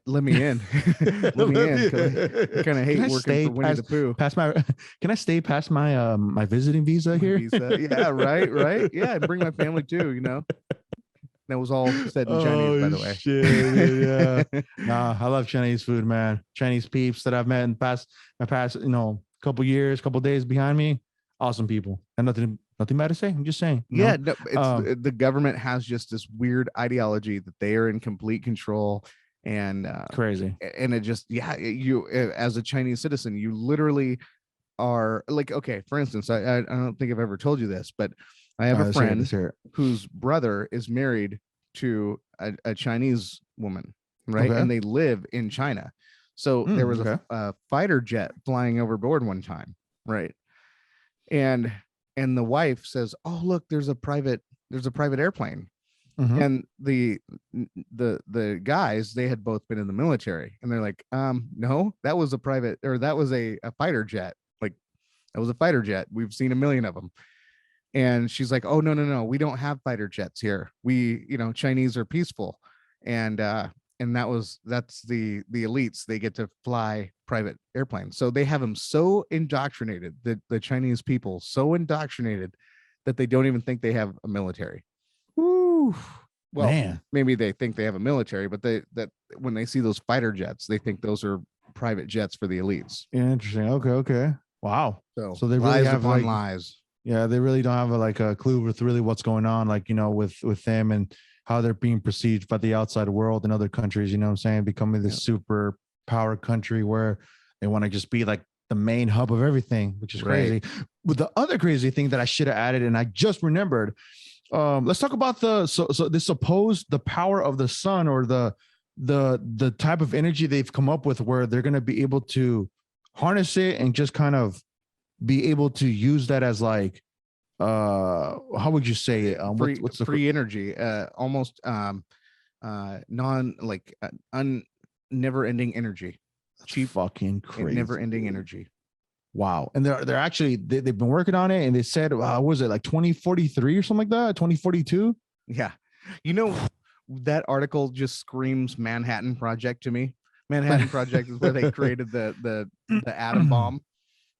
let me in. Let me in. I kind of hate working for Winnie the Pooh. Can I stay past my my visiting visa here? Yeah, right. Yeah, and bring my family too, That was all said in Chinese, by the way. Shit, yeah. Nah, I love Chinese food, man. Chinese peeps that I've met in my past, couple years, couple days behind me. Awesome people. And nothing bad to say. I'm just saying. Yeah, no, it's the government has just this weird ideology that they are in complete control, and crazy. And it just, you as a Chinese citizen, you literally are like, okay, for instance, I don't think I've ever told you this, but I have a friend whose brother is married to a Chinese woman, right? Okay. And they live in China. So there was a fighter jet flying overboard one time, right? And the wife says, "Oh, look, there's a private airplane." And the guys, they had both been in the military, and they're like, no, that was a fighter jet. Like, that was a fighter jet. We've seen a million of them. And she's like, "Oh, no, we don't have fighter jets here. We, Chinese are peaceful." And that's the elites. They get to fly private airplanes. So they have them so indoctrinated, the Chinese people so indoctrinated that they don't even think they have a military. Woo. Well, man. Maybe they think they have a military, but that when they see those fighter jets, they think those are private jets for the elites. Interesting. Okay. Wow. So they really have lies. Yeah, they really don't have a clue with really what's going on, like, with them and how they're being perceived by the outside world and other countries, you know what I'm saying? Becoming this super power country where they want to just be like the main hub of everything, which is crazy. But the other crazy thing that I should have added, and I just remembered, let's talk about the power of the sun, or the type of energy they've come up with where they're going to be able to harness it and just kind of be able to use that as like, how would you say it? What's the free energy? Almost never ending energy. That's cheap, fucking crazy, never ending energy. Wow. And they're actually they've been working on it, and they said, was it like 2043 or something like that? 2042? Yeah. That article just screams Manhattan Project to me. Manhattan Project is where they created the atom bomb.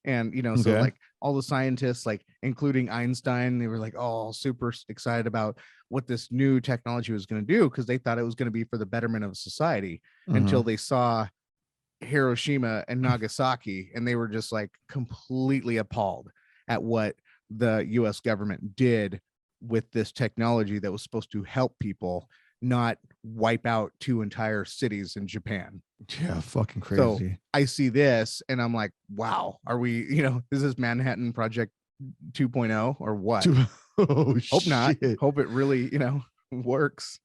And, so like all the scientists, like including Einstein, they were like, all super excited about what this new technology was going to do, because they thought it was going to be for the betterment of society, until they saw Hiroshima and Nagasaki, and they were just like completely appalled at what the US government did with this technology that was supposed to help people, not wipe out 2 entire cities in Japan. Yeah, fucking crazy. So I see this and I'm like, wow, are we, is this Manhattan Project 2.0 or what? Hope not. Hope it really, works.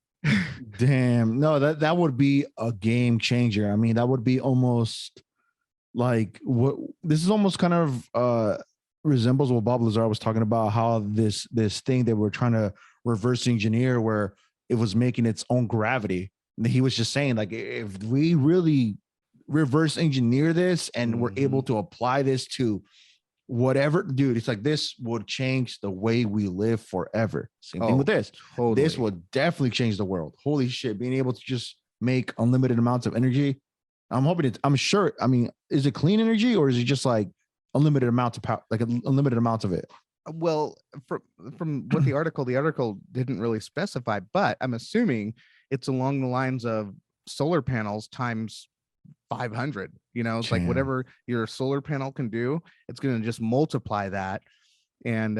Damn. No, that would be a game changer. I mean, that would be almost like this is almost kind of resembles what Bob Lazar was talking about, how this thing that we're trying to reverse engineer, where it was making its own gravity. And he was just saying, like, if we really reverse engineer this and we're able to apply this to whatever, dude, it's like this would change the way we live forever. Same thing with this. Totally. This would definitely change the world. Holy shit, being able to just make unlimited amounts of energy. I'm sure. I mean, is it clean energy or is it just like unlimited amounts of power, like unlimited amounts of it? Well, from what the article didn't really specify, but I'm assuming it's along the lines of solar panels times 500. You know, it's like whatever your solar panel can do, it's going to just multiply that. And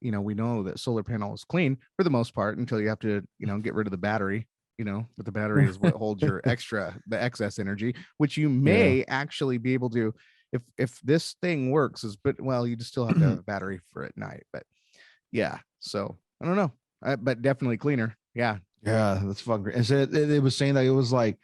you know, we know that solar panel is clean for the most part until you have to, you know, get rid of the battery. You know, but the battery is what holds your the excess energy, which you may actually be able to, if this thing works, well, you just still have to have a battery for at night. But yeah, so I don't know, but definitely cleaner. Yeah, that's fucking great. And so it was saying that it was like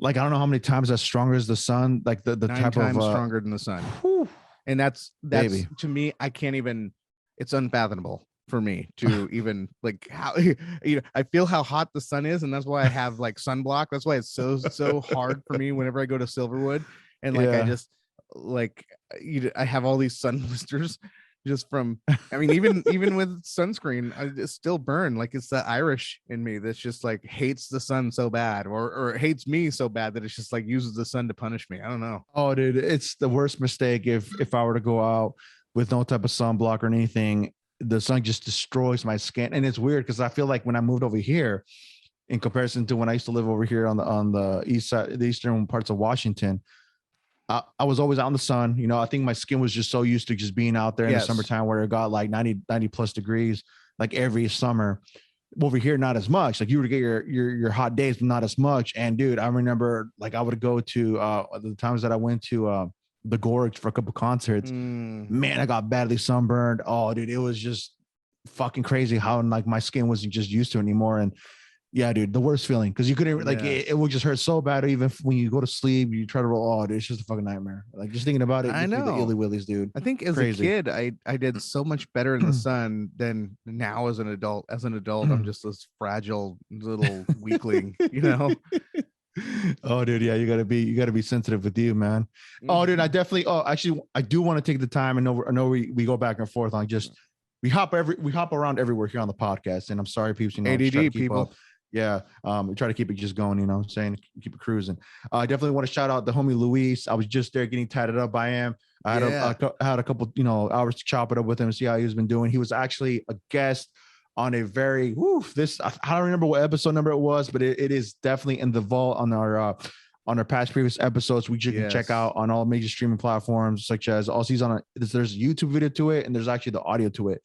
I don't know how many times as stronger as the sun, like the 9 type times of stronger than the sun. Whew. And that's baby. To me, I can't even. It's unfathomable for me to even like how, you know, I feel how hot the sun is, and that's why I have like sunblock. That's why it's so hard for me whenever I go to Silverwood, and like I just like I have all these sun blisters just from, I mean, even with sunscreen, I still burn. Like it's the Irish in me that's just like hates the sun so bad, or hates me so bad that it's just like uses the sun to punish me. I don't know. Oh, dude, it's the worst mistake if I were to go out with no type of sunblock or anything. The sun just destroys my skin. And it's weird because I feel like when I moved over here, in comparison to when I used to live over here on the east side, the eastern parts of Washington, I was always out in the sun. You know, I think my skin was just so used to just being out there in the summertime where it got like 90 plus degrees, like every summer. Over here, not as much. Like you would get your hot days, but not as much. And dude, I remember like I would go to the times that I went to the Gorge for a couple concerts. Man, I got badly sunburned. Oh, dude, it was just fucking crazy how like my skin wasn't just used to anymore. And yeah, dude, the worst feeling because you couldn't like it would just hurt so bad. Even when you go to sleep, you try to roll. Oh, dude, it's just a fucking nightmare. Like just thinking about it, I know the illy willies, dude. I think as crazy. A kid, I did so much better in the sun than now as an adult. As an adult, I'm just this fragile little weakling, you know. Oh, dude, yeah, you gotta be sensitive with you, man. Oh, dude, I definitely. Oh, actually, I do want to take the time. I know we go back and forth on just we hop around everywhere here on the podcast. And I'm sorry, peeps. You know, ADD people. Yeah, we try to keep it just going. You know, what I'm saying keep it cruising. I definitely want to shout out the homie Luis. I was just there getting tatted up by him. I had a couple hours to chop it up with him and see how he's been doing. He was actually a guest on a very I don't remember what episode number it was, but it is definitely in the vault on our past previous episodes, which you can check out on all major streaming platforms, such as also there's a YouTube video to it, and there's actually the audio to it.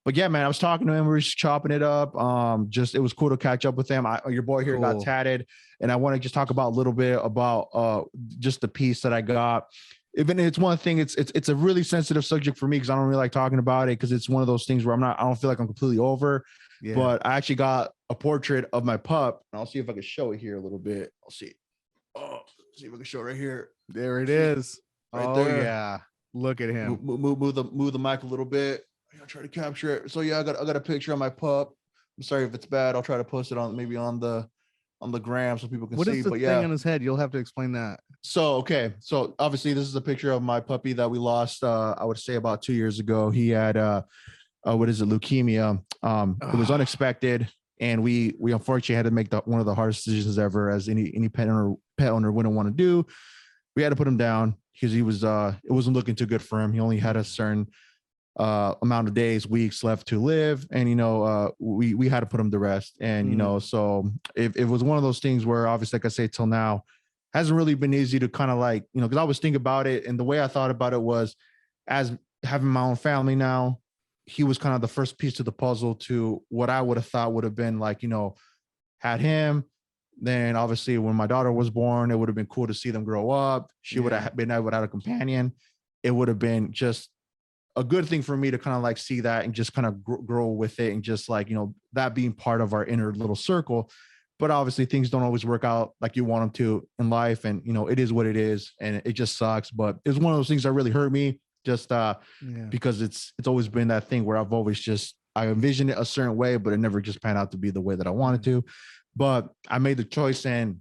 But yeah, man, I was talking to him. We were just chopping it up. It was cool to catch up with him. Your boy here got tatted, and I want to just talk about a little bit about just the piece that I got. Even it's one thing, it's a really sensitive subject for me because I don't really like talking about it because it's one of those things where I don't feel like I'm completely over. Yeah. But I actually got a portrait of my pup, and I'll see if I can show it here a little bit. I'll see. Oh, see if I can show it right here. There it is. Right there. Yeah. Look at him. Move the mic a little bit. I'll try to capture it. So yeah, I got a picture of my pup. I'm sorry if it's bad. I'll try to post it on the gram so people can see. What is the thing on his head? You'll have to explain that. So okay, so obviously this is a picture of my puppy that we lost. I would say about 2 years ago. He had leukemia. It was unexpected, and we unfortunately had to make one of the hardest decisions ever, as any pet owner wouldn't want to do. We had to put him down because he was it wasn't looking too good for him. He only had a certain amount of days, weeks left to live, and we had to put him to rest. And so it was one of those things where obviously, like I say, till now hasn't really been easy to kind of like, because I always think about it, and the way I thought about it was, as having my own family now, he was kind of the first piece to the puzzle to what I would have thought would have been like, had him. Then obviously when my daughter was born, it would have been cool to see them grow up. She would have been able to have a companion. It would have been just a good thing for me to kind of like see that and just kind of grow with it, and just like, that being part of our inner little circle. But obviously things don't always work out like you want them to in life. And, it is what it is, and it just sucks. But it's one of those things that really hurt me. just because it's always been that thing where I've always just I envisioned it a certain way, but it never just panned out to be the way that I wanted to. But I made the choice and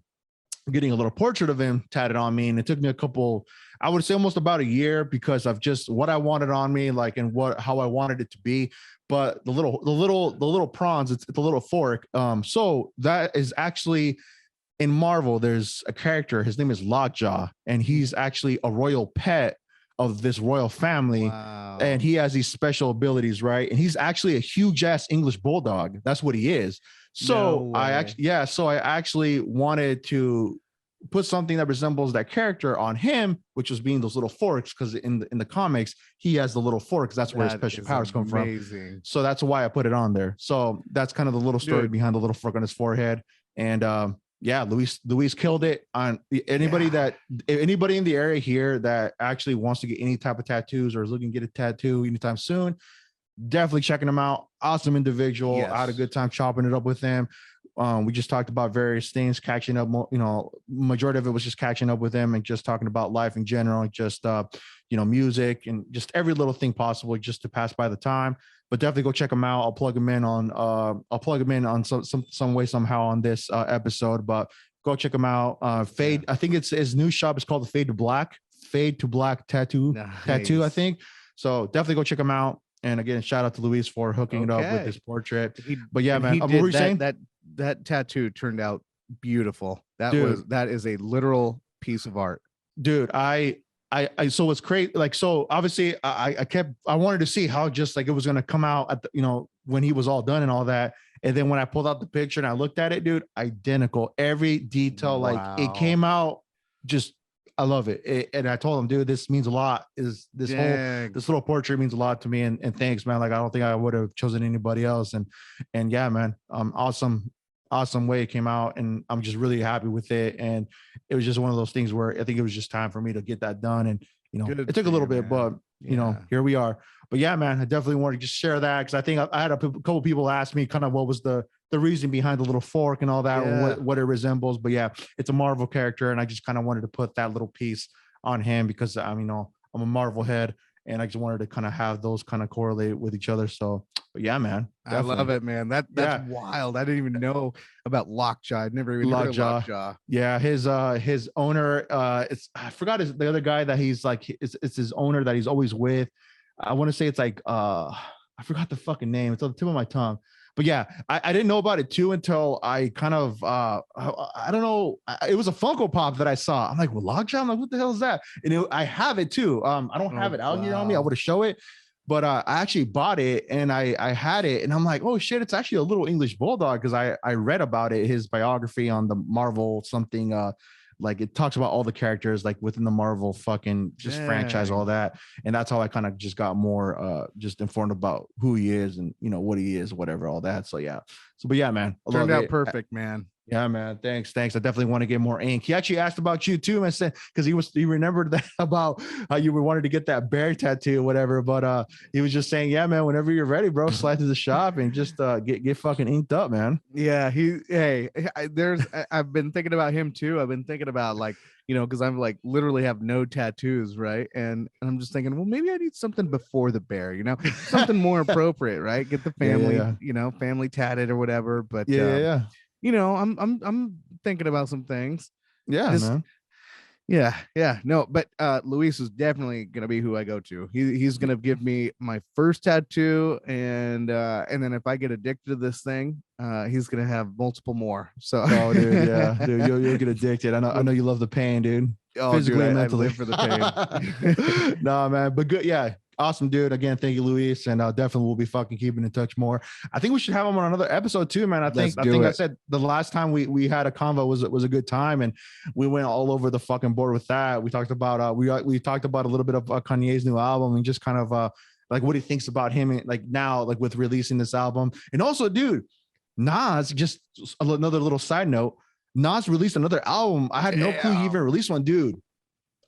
getting a little portrait of him tatted on me, and it took me a couple, I would say almost about a year, because of just what I wanted on me, like, and how I wanted it to be. But the little prawns, it's the little fork. So that is actually in Marvel. There's a character, his name is Lockjaw, and he's actually a royal pet of this royal family. Wow. And he has these special abilities, right? And he's actually a huge ass English bulldog. That's what he is. So I actually wanted to put something that resembles that character on him, which was being those little forks, because in the comics he has the little forks. That's where his special powers come from. So that's why I put it on there. So that's kind of the little story behind the little fork on his forehead. And yeah, Luis killed it. On anybody in the area here that actually wants to get any type of tattoos or is looking to get a tattoo anytime soon, definitely checking him out. Awesome individual. I had a good time chopping it up with him. We just talked about various things, catching up, majority of it was just catching up with him and just talking about life in general, and just music and just every little thing possible just to pass by the time. But definitely go check him out. I'll plug him in on some way somehow on this episode, but go check him out. Fade, I think it's his new shop is called the Fade to Black Tattoo, I think. So definitely go check him out. And again, shout out to Luis for hooking it up with this portrait. But yeah, man, what were you saying? That tattoo turned out beautiful. That is a literal piece of art, dude. So it's great. Like, so obviously I wanted to see how just like it was going to come out at the, when he was all done and all that. And then when I pulled out the picture and I looked at it, dude, identical, every detail, like it came out just, I love it. And I told him, dude, this means a lot. This little portrait means a lot to me. And thanks, man. Like, I don't think I would have chosen anybody else. And yeah, man, awesome way it came out. And I'm just really happy with it. And it was just one of those things where I think it was just time for me to get that done. And, it took a little bit, but here we are. But yeah, man, I definitely wanted to just share that, because I think I had a couple people ask me kind of what was the reason behind the little fork and all that, what it resembles. But yeah, it's a Marvel character, and I just kind of wanted to put that little piece on him because I'm a Marvel head, and I just wanted to kind of have those kind of correlate with each other. So, but yeah, man, definitely. I love it, man. That's wild. I didn't even know about Lockjaw. I'd never even heard of Lockjaw. Yeah, his owner, I forgot the other guy that he's like, it's his owner that he's always with. I want to say it's like I forgot the fucking name. It's on the tip of my tongue. But yeah, I didn't know about it too until I kind of I don't know. It was a Funko Pop that I saw. I'm like, well, Lockjaw. I'm like, what the hell is that? And I have it too. I don't have it out here on me. I would have show it, but I actually bought it and I had it, and I'm like, oh shit, it's actually a little English bulldog, because I read about it, his biography on the Marvel something. Like it talks about all the characters like within the Marvel fucking just franchise, all that. And that's how I kind of just got more just informed about who he is and what he is, whatever, all that. So yeah. But yeah, man, turned out perfect, man. Yeah, man. Thanks. I definitely want to get more ink. He actually asked about you too, man. Said because he remembered that about how you wanted to get that bear tattoo or whatever. But he was just saying, yeah, man, whenever you're ready, bro, slide to the shop and just get fucking inked up, man. Yeah, I've been thinking about him too. I've been thinking about like, because I'm like literally have no tattoos, right? And I'm just thinking, well, maybe I need something before the bear, something more appropriate, right? Get the family, family tatted or whatever. But I'm thinking about some things. Yeah, man. Yeah. No, but Luis is definitely gonna be who I go to. He's gonna give me my first tattoo, and then if I get addicted to this thing, he's gonna have multiple more. So, oh, dude, yeah, dude, you'll get addicted. I know you love the pain, dude. Oh, physically and mentally. I live for the pain. No, man, but good, yeah. Awesome, dude. Again, thank you, Luis, and definitely we'll be fucking keeping in touch more. I think we should have him on another episode too, man. I think I said the last time we had a convo was a good time, and we went all over the fucking board with that. We talked about we talked about a little bit of Kanye's new album and just kind of like what he thinks about him like now, like with releasing this album. And also, dude, Nas, just another little side note, Nas released another album. I had no clue he even released one, dude.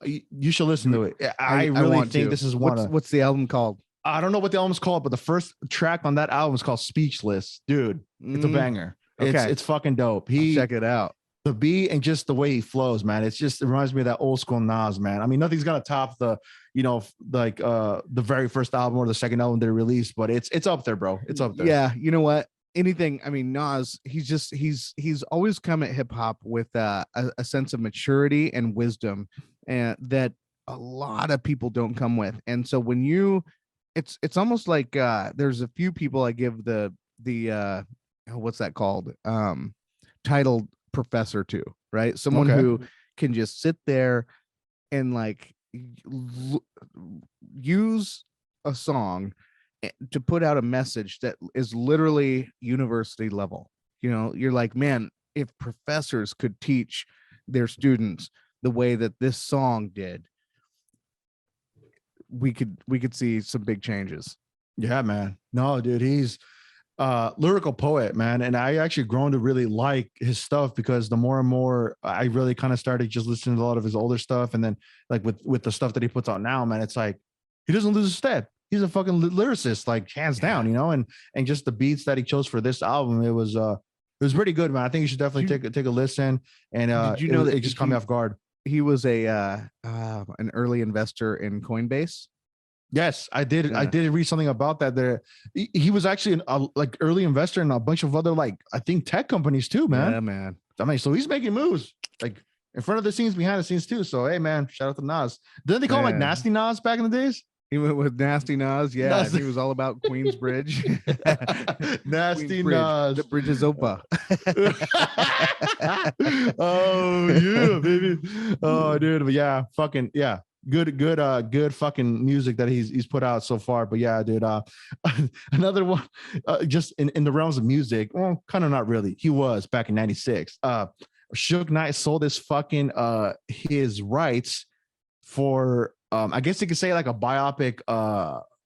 You should listen to it. I really think this is one. What's the album called? I don't know what the album's called, but the first track on that album is called Speechless. Dude, it's a banger. Okay. It's fucking dope. Check it out. the beat and just the way he flows, man. It reminds me of that old school Nas, man. I mean, nothing's gonna top the, like the very first album or the second album they released, but it's up there, bro. It's up there. Yeah, you know what? Anything. I mean, Nas, he's always come at hip hop with a sense of maturity and wisdom, and that a lot of people don't come with. And so when it's almost like there's a few people I give the what's that called? Titled professor to, right? Someone who can just sit there and like use a song to put out a message that is literally university level. You're like, man, if professors could teach their students the way that this song did, we could see some big changes. Yeah, man. No, dude, he's lyrical poet, man. And I actually grown to really like his stuff, because the more and more I really kind of started just listening to a lot of his older stuff. And then like with the stuff that he puts out now, man, it's like, he doesn't lose a step. He's a fucking lyricist, like hands down, and just the beats that he chose for this album, it was pretty good, man. I think you should definitely take a listen. And did you know that it just caught me off guard. He was an early investor in Coinbase? Yes, I did. Yeah. I did read something about that. There, he was actually an like early investor in a bunch of other, like, I think tech companies too, man. Yeah, man. I mean, so he's making moves like in front of the scenes, behind the scenes too. So hey, man, shout out to Nas. Didn't they call him like Nasty Nas back in the days? He went with Nasty Nas, yeah. He was all about Queensbridge. Nasty Queensbridge. Nas. The bridge is Opa. Oh yeah, baby. Oh, dude, but yeah, fucking yeah. Good fucking music that he's put out so far. But yeah, dude, another one, just in the realms of music, well, kind of not really. He was back in '96. Suge Knight sold his fucking his rights for I guess you could say like a biopic,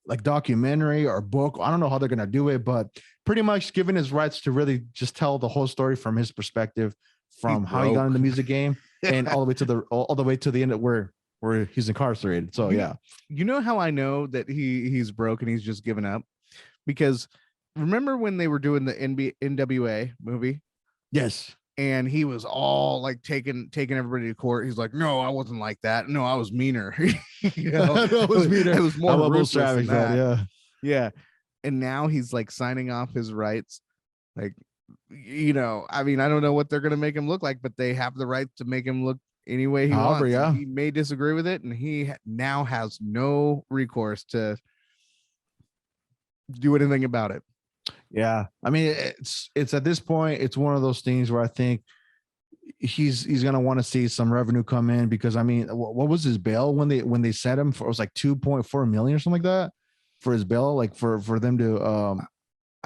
like documentary or book. I don't know how they're gonna do it, but pretty much giving his rights to really just tell the whole story from his perspective, from how he got in the music game and all the way to the end of where he's incarcerated. So yeah. You know how I know that he's broke and he's just given up? Because remember when they were doing the NWA movie? Yes. And he was all like taking everybody to court. He's like, no, I wasn't like that. No, I was meaner. I was meaner. It was more ruthless savage than that. Yeah. Yeah. And now he's like signing off his rights. Like, I mean, I don't know what they're going to make him look like, but they have the right to make him look any way he wants. Yeah. He may disagree with it, and he now has no recourse to do anything about it. Yeah, I mean, it's at this point, it's one of those things where I think he's gonna want to see some revenue come in, because I mean, what was his bail when they set him for? It was like 2.4 million or something like that for his bail, like for them to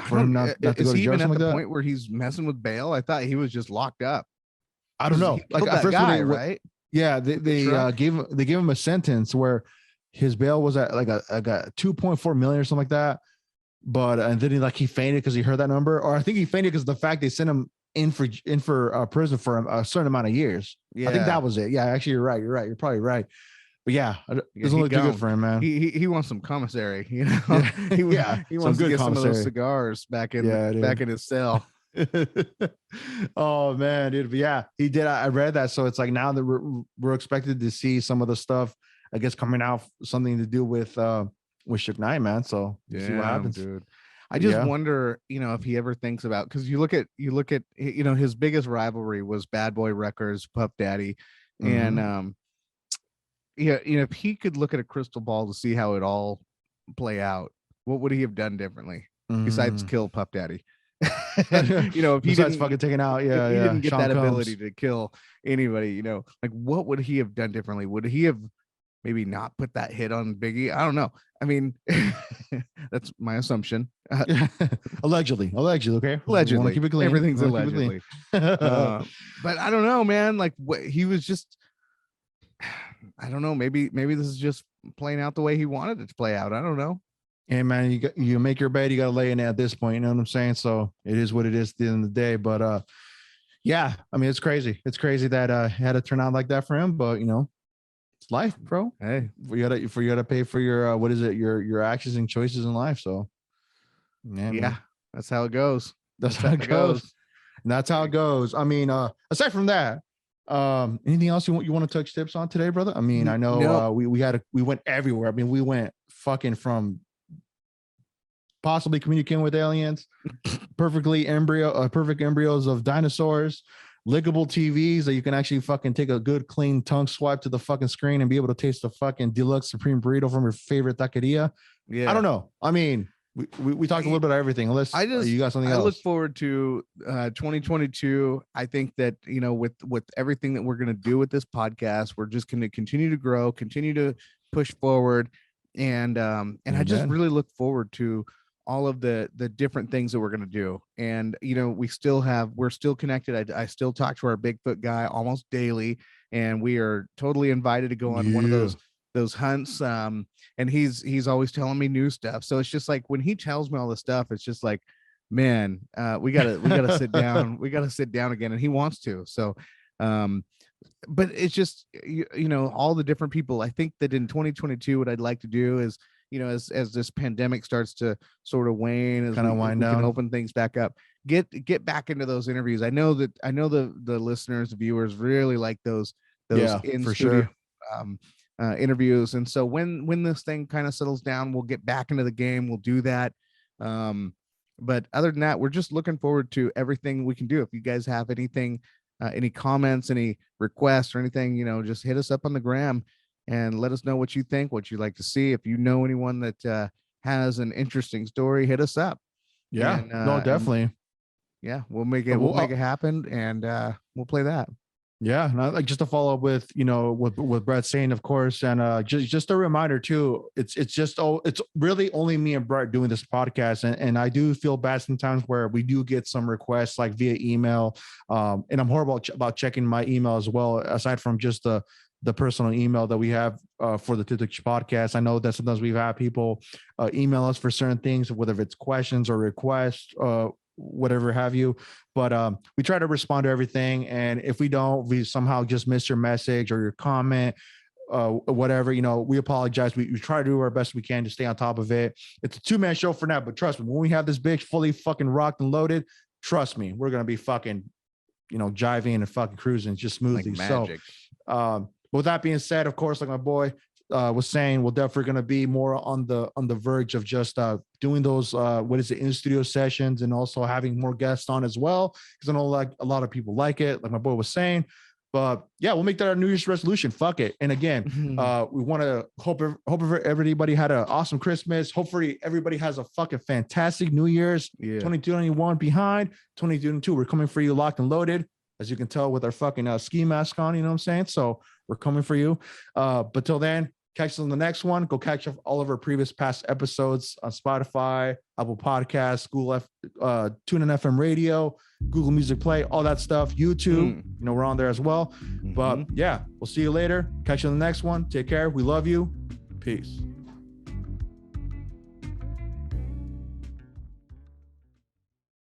for him not to go to jail or something like that. Point where he's messing with bail? I thought he was just locked up. I don't know. Like at first, guy, right? Yeah, they gave him a sentence where his bail was at like a 2.4 million or something like that. But and then he fainted because he heard that number, or I think he fainted because of the fact they sent him in for prison for a certain amount of years. Yeah, I think that was it. Yeah, actually, you're right. You're probably right. But yeah, it doesn't look too good for him, man. He wants some commissary, he wants to get some of those cigars back in his cell. Oh man, dude. But yeah, he did. I read that. So it's like now that we're expected to see some of the stuff, I guess, coming out, something to do with Suge Knight, man. So see what happens, dude. I just wonder, if he ever thinks about, because you look at his biggest rivalry was Bad Boy Records, Puff Daddy, and if he could look at a crystal ball to see how it all play out, what would he have done differently besides kill Puff Daddy? If he didn't fucking taken out, he didn't get Sean that Combs. ability to kill anybody, like what would he have done differently? Would he have maybe not put that hit on Biggie? I don't know. I mean, that's my assumption. Allegedly, okay. Allegedly, keep it clean. Everything's allegedly. But I don't know, man. Like he was just, I don't know. Maybe this is just playing out the way he wanted it to play out. I don't know. Hey man, you make your bed, you got to lay in it at this point. You know what I'm saying? So it is what it is at the end of the day. But yeah, I mean, it's crazy. It's crazy that it had to turn out like that for him. But it's life, bro. Hey, you gotta pay for your what is it? Your actions and choices in life. So yeah, that's how it goes. That's how it goes. And that's how it goes. I mean, aside from that, anything else you want to touch tips on today, brother? I mean, I know No. we went everywhere. I mean, we went fucking from possibly communicating with aliens, perfect embryos of dinosaurs, lickable TVs that you can actually fucking take a good clean tongue swipe to the fucking screen and be able to taste the fucking deluxe supreme burrito from your favorite taqueria. Yeah. I don't know. I mean, we talked a little bit of everything. Unless you got something else. I look forward to 2022. I think that, you know, with everything that we're going to do with this podcast, we're just going to continue to grow, continue to push forward. And I just really look forward to all of the different things that we're going to do. And, you know, we're still connected. I still talk to our Bigfoot guy almost daily, and we are totally invited to go on one of those hunts. And he's always telling me new stuff. So it's just like, when he tells me all this stuff, it's just like, man, we gotta sit down. We gotta sit down again. And he wants to. So, but it's just, you know, all the different people. I think that in 2022, what I'd like to do is, you know, as this pandemic starts to sort of wane, as we can open things back up, get back into those interviews. I know the listeners, the viewers really like those in for studio sure. Interviews. And so when this thing kind of settles down, we'll get back into the game. We'll do that. But other than that, we're just looking forward to everything we can do. If you guys have anything, any comments, any requests or anything, you know, just hit us up on the gram and let us know what you think, what you'd like to see. If you know anyone that has an interesting story, hit us up. Yeah, no, definitely. We'll make it happen, and we'll play that. Yeah, like just to follow up with, you know, what Brett's saying, of course, and just a reminder too. It's really only me and Brett doing this podcast, and I do feel bad sometimes where we do get some requests like via email, and I'm horrible about checking my email as well. Aside from just the personal email that we have for the Tupac podcast, I know that sometimes we've had people email us for certain things, whether it's questions or requests, whatever have you, but we try to respond to everything. And if we don't, we somehow just miss your message or your comment, whatever, you know, we apologize. We try to do our best we can to stay on top of it. It's a 2-man show for now, but trust me, when we have this bitch fully fucking rocked and loaded, trust me, we're gonna be fucking, you know, jiving and fucking cruising just smoothly. Like magic. So with that being said, of course, like my boy was saying, we're definitely going to be more on the verge of just doing those in studio sessions, and also having more guests on as well, because I know like a lot of people like it, like my boy was saying. But yeah, we'll make that our New Year's resolution. Fuck it. And again, we want to hope everybody had an awesome Christmas. Hopefully everybody has a fucking fantastic New Year's. 2021 behind 2022. We're coming for you, locked and loaded, as you can tell with our fucking ski mask on. You know what I'm saying? So we're coming for you. But till then, catch us on the next one. Go catch up all of our past episodes on Spotify, Apple Podcasts, Google TuneIn FM Radio, Google Music Play, all that stuff. YouTube, you know, we're on there as well. But yeah, we'll see you later. Catch you on the next one. Take care. We love you. Peace.